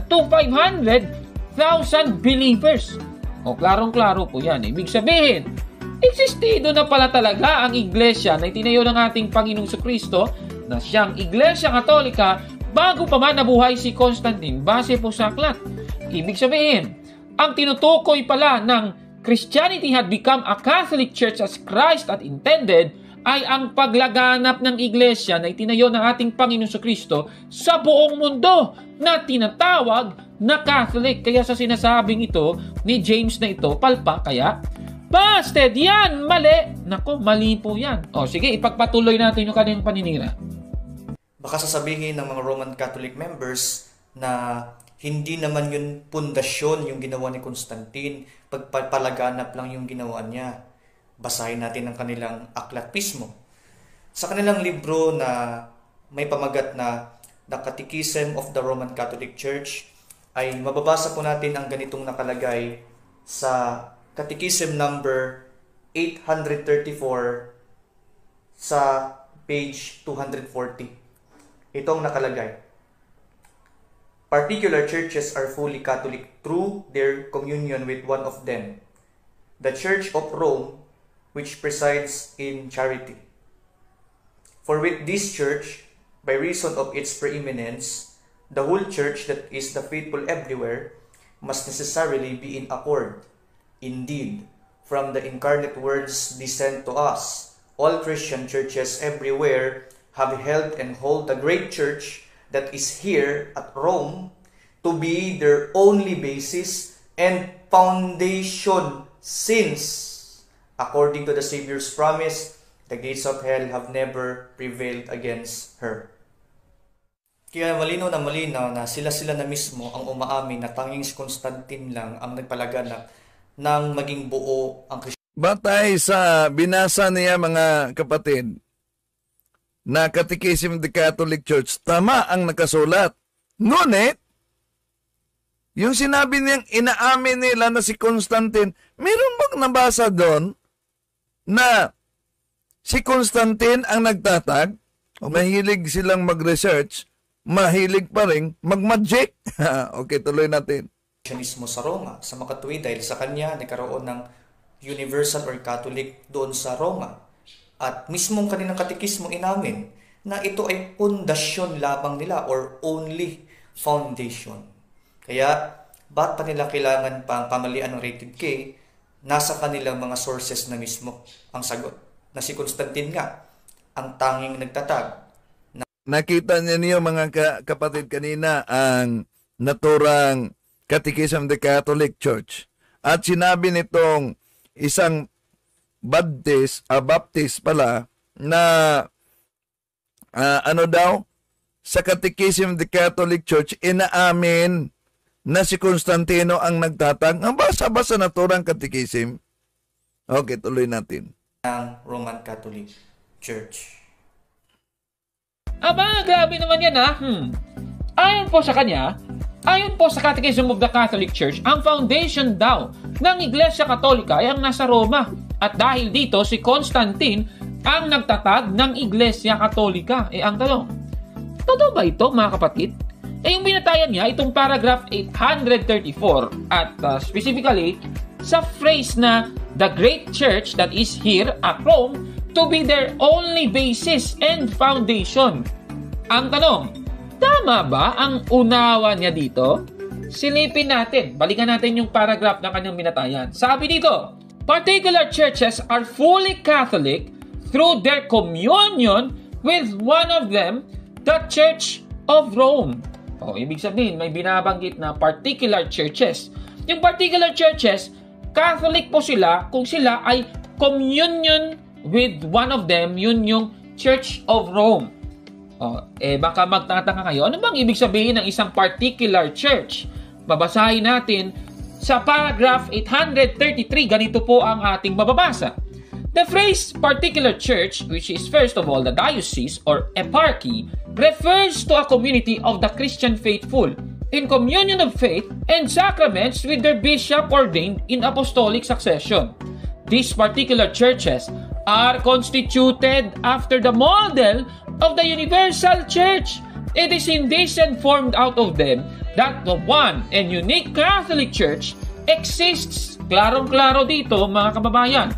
to 500,000 believers. Klarong-klaro po yan. Ibig sabihin, existido na pala talaga ang iglesia na itinayo ng ating Panginoong Kristo na siyang Iglesia Katolika bago pa man nabuhay si Constantine base po sa aklat. Ibig sabihin, ang tinutukoy pala ng Christianity had become a Catholic church as Christ had intended ay ang paglaganap ng iglesia na itinayo ng ating Panginoong Kristo sa buong mundo na tinatawag na Catholic. Kaya sa sinasabing ito ni James na ito, palpa kaya? Busted! Yan! Mali! Nako, mali po yan. Sige, ipagpatuloy natin yung kanyang paninira. Baka sasabihin ng mga Roman Catholic members na hindi naman yun pundasyon yung ginawa ni Constantine, pagpapalaganap lang yung ginawa niya. Basahin natin ang kanilang aklat mismo. Sa kanilang libro na may pamagat na The Catechism of the Roman Catholic Church, ay mababasa po natin ang ganitong nakalagay sa Catechism number 834 sa page 240. Ito ang nakalagay. Particular churches are fully Catholic through their communion with one of them, the Church of Rome, which presides in charity. For with this church, by reason of its preeminence, the whole church that is the faithful everywhere must necessarily be in accord. Indeed, from the incarnate words descent to us, all Christian churches everywhere have held and hold the great church that is here at Rome to be their only basis and foundation, since, according to the Savior's promise, the gates of hell have never prevailed against her. Kaya malinaw na sila na mismo ang umaamin na tanging si Constantine lang ang nagpalaganap ng maging buo ang Kristiyanidad. Batay sa binasa niya, mga kapatid, na Catechism of the Catholic Church, tama ang nakasulat. Ngunit, yung sinabi niyang inaamin nila na si Constantine, meron bang nabasa doon na si Constantine ang nagtatag? O mahilig silang mag-research, mahilig pa rin mag-magic. Okay, tuloy natin. Mismo sa Roma, sa makatuwid, dahil sa kanya nagkaroon ng universal or Catholic doon sa Roma. At mismong kanilang katekismo inamin na ito ay pundasyon labang nila or only foundation. Kaya, ba't pa nila kailangan pa ang pamalian ng rated K? Nasa kanilang mga sources na mismo ang sagot. Na si Constantine nga, ang tanging nagtatag. Nakita niyo mga kapatid kanina ang naturang Catechism of the Catholic Church. At sinabi nitong isang Baptist pala na sa Catechism of the Catholic Church, inaamin na si Constantino ang nagtatag. Ang basa-basa na turang Catechism. Okay, tuloy natin. Ng Roman Catholic Church. Aba, grabe naman yan ha. Ayon po sa kanya, ayon po sa Catechism of the Catholic Church, ang foundation daw ng Iglesia Katolika ay ang nasa Roma. At dahil dito, si Constantine ang nagtatag ng Iglesia Katolika. Ang tanong, totoo ba ito mga kapatid? Yung binatayan niya, itong paragraph 834 at specifically sa phrase na the great church that is here at Rome to be their only basis and foundation. Ang tanong, tama ba ang unawa niya dito? Silipin natin, balikan natin yung paragraph na kanyang binatayan. Sabi dito, particular churches are fully Catholic through their communion with one of them, the Church of Rome. Ibig sabihin, may binabanggit na particular churches. Yung particular churches, Catholic po sila kung sila ay communion with one of them, yun yung Church of Rome. Baka magtataka kayo, ano bang ibig sabihin ng isang particular church? Babasahin natin sa paragraph 833, ganito po ang ating mababasa. The phrase particular church, which is first of all the diocese or eparchy, refers to a community of the Christian faithful in communion of faith and sacraments with their bishop ordained in apostolic succession. These particular churches are constituted after the model of the universal church. It is in this and formed out of them that the one and unique Catholic Church exists. Klarong-klaro dito mga kababayan.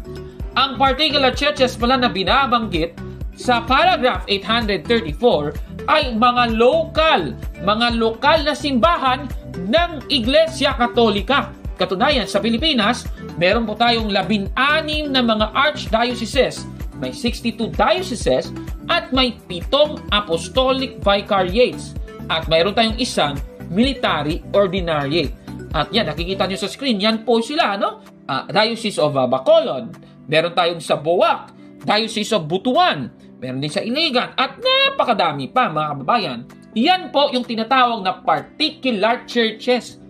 Ang particular churches pala na binabanggit sa paragraph 834 ay mga lokal na simbahan ng Iglesia Katolika. Katunayan, sa Pilipinas, meron po tayong 16 na mga archdioceses, may 62 dioceses, at may 7 apostolic vicariates. At mayroon tayong isang military ordinariate. At yan, nakikita nyo sa screen, yan po sila, no? Diocese of Bacolod, meron tayong sa Boac, Diocese of Butuan, meron din sa Iligan, at napakadami pa mga kababayan. Yan po yung tinatawag na particular churches.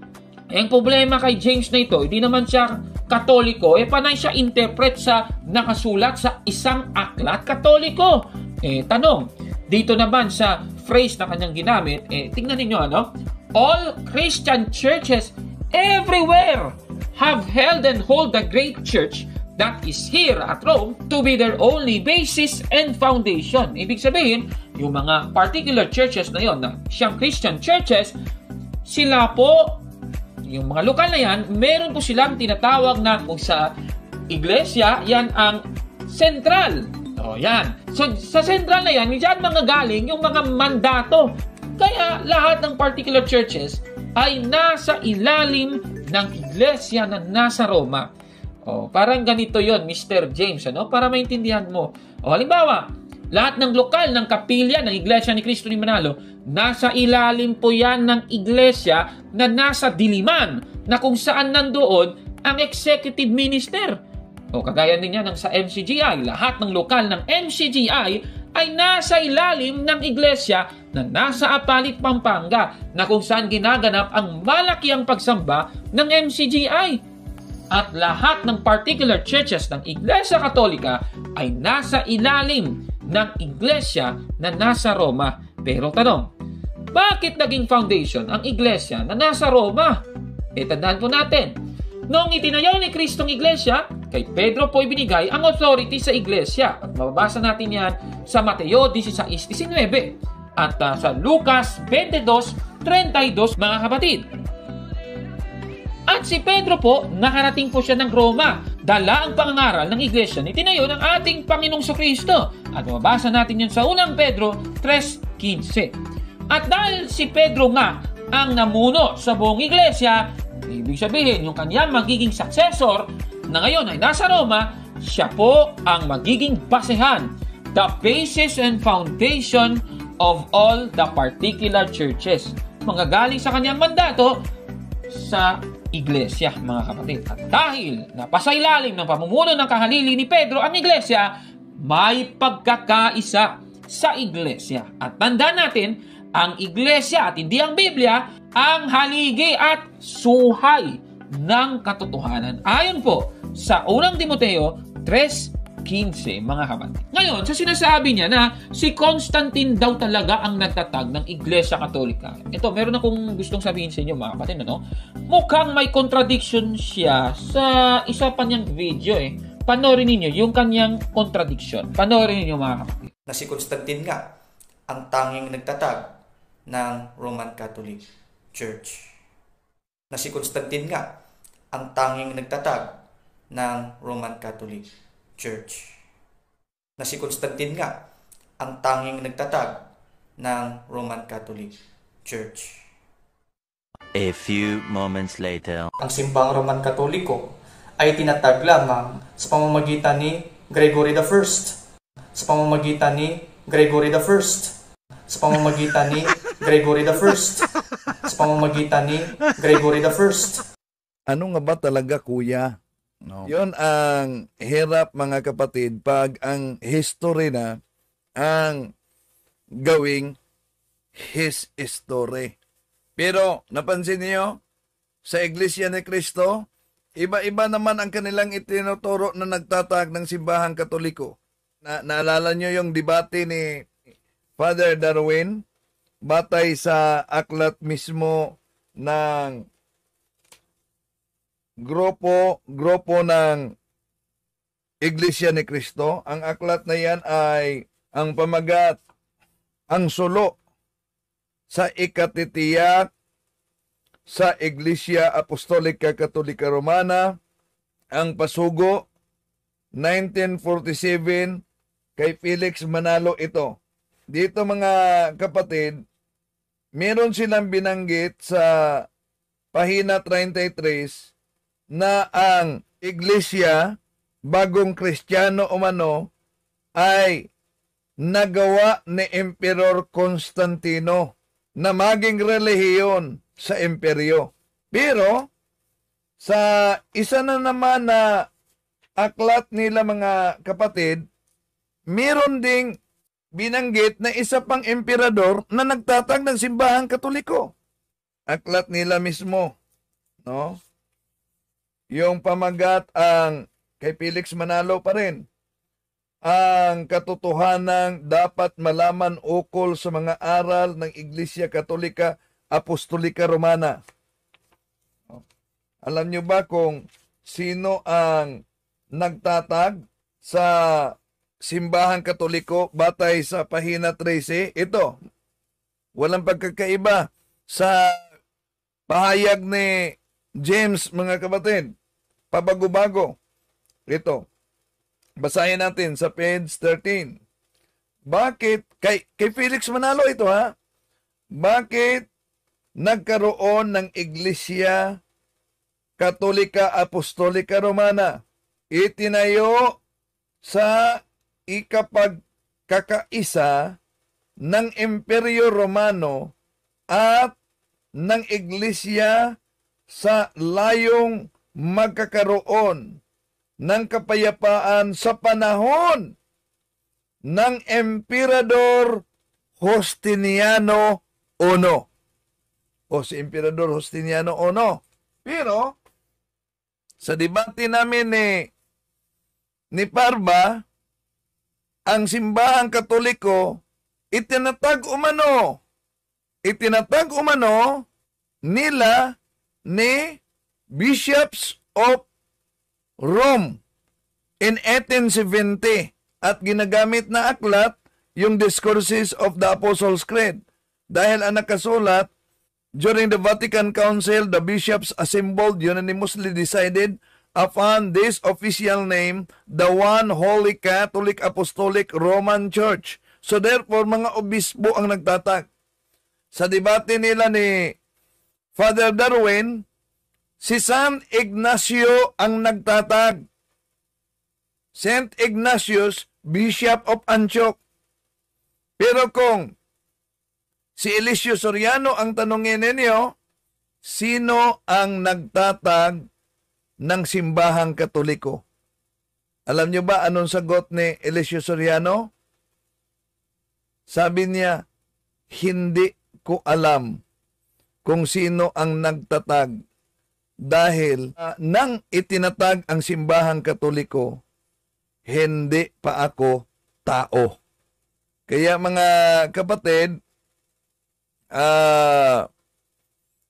Ang problema kay James na ito, hindi naman siya Katoliko, panay siya interpret sa nakasulat sa isang aklat Katoliko. Tanong, dito naman sa phrase na kanyang ginamit, tingnan ninyo all Christian churches everywhere have held and hold the great church that is here at Rome to be their only basis and foundation. Ibig sabihin, yung mga particular churches na yon na siyang Christian churches, sila po, yung mga lokal na yan, meron po silang tinatawag na kung sa iglesia, yan ang sentral. Yan. So, sa sentral na yan, dyan mga galing yung mga mandato. Kaya lahat ng particular churches ay nasa ilalim ng iglesia na nasa Roma. Parang ganito yon Mr. James, para maintindihan mo. Halimbawa, lahat ng lokal ng kapilya ng Iglesia ni Cristo ni Manalo, nasa ilalim po yan ng iglesia na nasa diliman, na kung saan nandoon ang executive minister. Kagaya din yan ng sa MCGI. Lahat ng lokal ng MCGI ay nasa ilalim ng iglesia na nasa Apalit, Pampanga, na kung saan ginaganap ang malakiang pagsamba ng MCGI. At lahat ng particular churches ng Iglesia Katolika ay nasa ilalim ng iglesia na nasa Roma. Pero tanong, bakit naging foundation ang iglesia na nasa Roma? Tandaan po natin, noong itinayo ni Kristong iglesia, kay Pedro po ibinigay ang authority sa iglesia. At mababasa natin yan sa Mateo 16:19 at sa Lucas 22:32 mga kapatid. At si Pedro po, nakarating po siya ng Roma. Dala ang pangangaral ng iglesia ni tinayo ng ating Panginoong Kristo. At mababasa natin yan sa unang Pedro 3:15. At dahil si Pedro nga ang namuno sa buong iglesia, ibig sabihin yung kanyang magiging successor na ngayon ay nasa Roma, siya po ang magiging basehan, the basis and foundation of all the particular churches. Manggagaling sa kanyang mandato sa iglesia, mga kapatid. At dahil napasailalim ng pamumuno ng kahalili ni Pedro ang iglesia, may pagkakaisa sa iglesia. At tandaan natin, ang iglesia at hindi ang Biblia, ang haligi at suhay ng katotohanan. Ayon po sa unang Timoteo 3:15, mga kapatid. Ngayon, sa sinasabi niya na si Constantine daw talaga ang nagtatag ng Iglesia Katolika. Ito, meron akong gustong sabihin sa inyo, mga kapatid, ano? Mukhang may contradiction siya sa isa pa niyang video Panoorin ninyo yung kanyang contradiction. Panoorin ninyo, mga kapatid. Na si Constantine nga ang tanging nagtatag ng Roman Catholic Church. Na si Constantine nga ang tanging nagtatag ng Roman Catholic Church. Na si Constantine nga ang tanging nagtatag ng Roman Catholic Church. A few moments later. Ang simbang Roman Katoliko ay tinatag lamang sa pamamagitan ni Gregory the First. Sa pamamagitan ni Gregory the First. Sa pamamagitan ni Gregory the First. Sa pamamagitan ni Gregory the First. Ano nga ba talaga, kuya? No. Yon ang hirap, mga kapatid, pag ang history na ang gawing his story. Pero napansin niyo, sa Iglesia ni Cristo, iba-iba naman ang kanilang itinuturo na nagtatag ng simbahang Katoliko. Naalala niyo yung debate ni Father Darwin batay sa aklat mismo ng grupo ng Iglesia ni Cristo. Ang aklat na yan ay ang pamagat, ang sulo sa ikatitiyak sa Iglesia Apostolika Katolika Romana, ang pasugo 1947 kay Felix Manalo ito. Dito, mga kapatid, meron silang binanggit sa pahina 33 na ang Iglesia, bagong Kristiyano umano, ay nagawa ni Emperor Constantino na maging relihiyon sa imperyo. Pero sa isa na naman na aklat nila, mga kapatid, meron ding binanggit na isa pang emperador na nagtatag ng simbahang Katoliko. Aklat nila mismo, no? Yung pamagat ang kay Felix Manalo pa rin. Ang katotohanan dapat malaman ukol sa mga aral ng Iglesia Katolika Apostolika Romana. Alam nyo ba kung sino ang nagtatag sa simbahang Katoliko batay sa pahina 13? Ito, walang pagkakaiba sa pahayag ni James, mga kapatid. Pabago-bago. Ito, basahin natin sa page 13. Bakit, kay Felix Manalo ito, ha? Bakit nagkaroon ng Iglesia Katolika Apostolika Romana? Itinayo sa ikapagkakaisa ng Imperyo Romano at ng Iglesia sa layong magkakaroon ng kapayapaan sa panahon ng Emperador Justiniano I. O si Emperador Justiniano I. Pero sa debate namin ni Parba, ang simbahang Katoliko itinatag umano nila ni Bishops of Rome in 1870 at ginagamit na aklat yung Discourses of the Apostles' Creed. Dahil ang nakasulat, during the Vatican Council, the bishops assembled unanimously decided upon this official name, the One Holy Catholic Apostolic Roman Church. So therefore, mga obispo ang nagtatag. Sa debate nila ni Father Darwin, si San Ignacio ang nagtatag. Saint Ignatius, Bishop of Antioch. Pero kung si Eliseo Soriano ang tanongin ninyo, sino ang nagtatag ng simbahang Katoliko? Alam niyo ba anong sagot ni Eliseo Soriano? Sabi niya, hindi ko alam kung sino ang nagtatag dahil nang itinatag ang simbahang Katoliko, hindi pa ako tao. Kaya mga kapatid,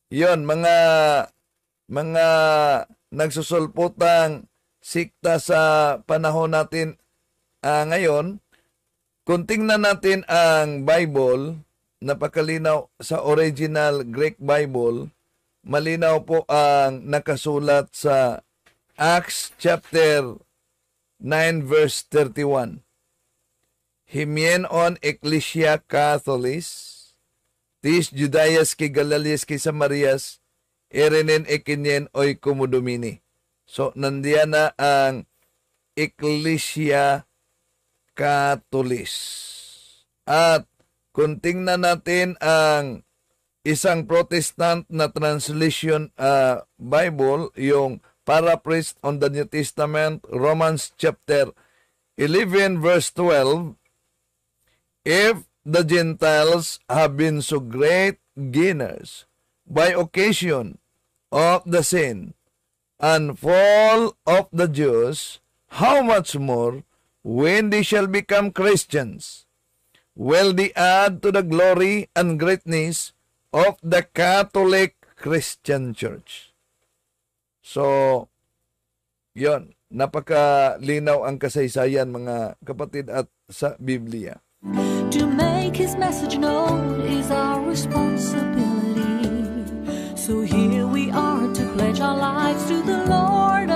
yon mga nagsusulputang sikta sa panahon natin ngayon, kung tingnan natin ang Bible, napakalinaw sa original Greek Bible, malinaw po ang nakasulat sa Acts chapter 9 verse 31. Himienon Ecclesia Catholis, tis Judaias ki Galileas ki Samarias, erenen ekinyen oy kumudomini. So, nandiyan na ang Ecclesia Catholis. At kung tingnan natin ang isang Protestant na translation Bible, yung Paraphrase on the New Testament, Romans chapter 11 verse 12, if the Gentiles have been so great gainers by occasion of the sin and fall of the Jews, how much more when they shall become Christians will they add to the glory and greatness of the Catholic Christian Church. So, yon, napakalinaw ang kasaysayan mga kapatid at sa Biblia. To make His message known is our responsibility. So here we are to pledge our lives to the Lord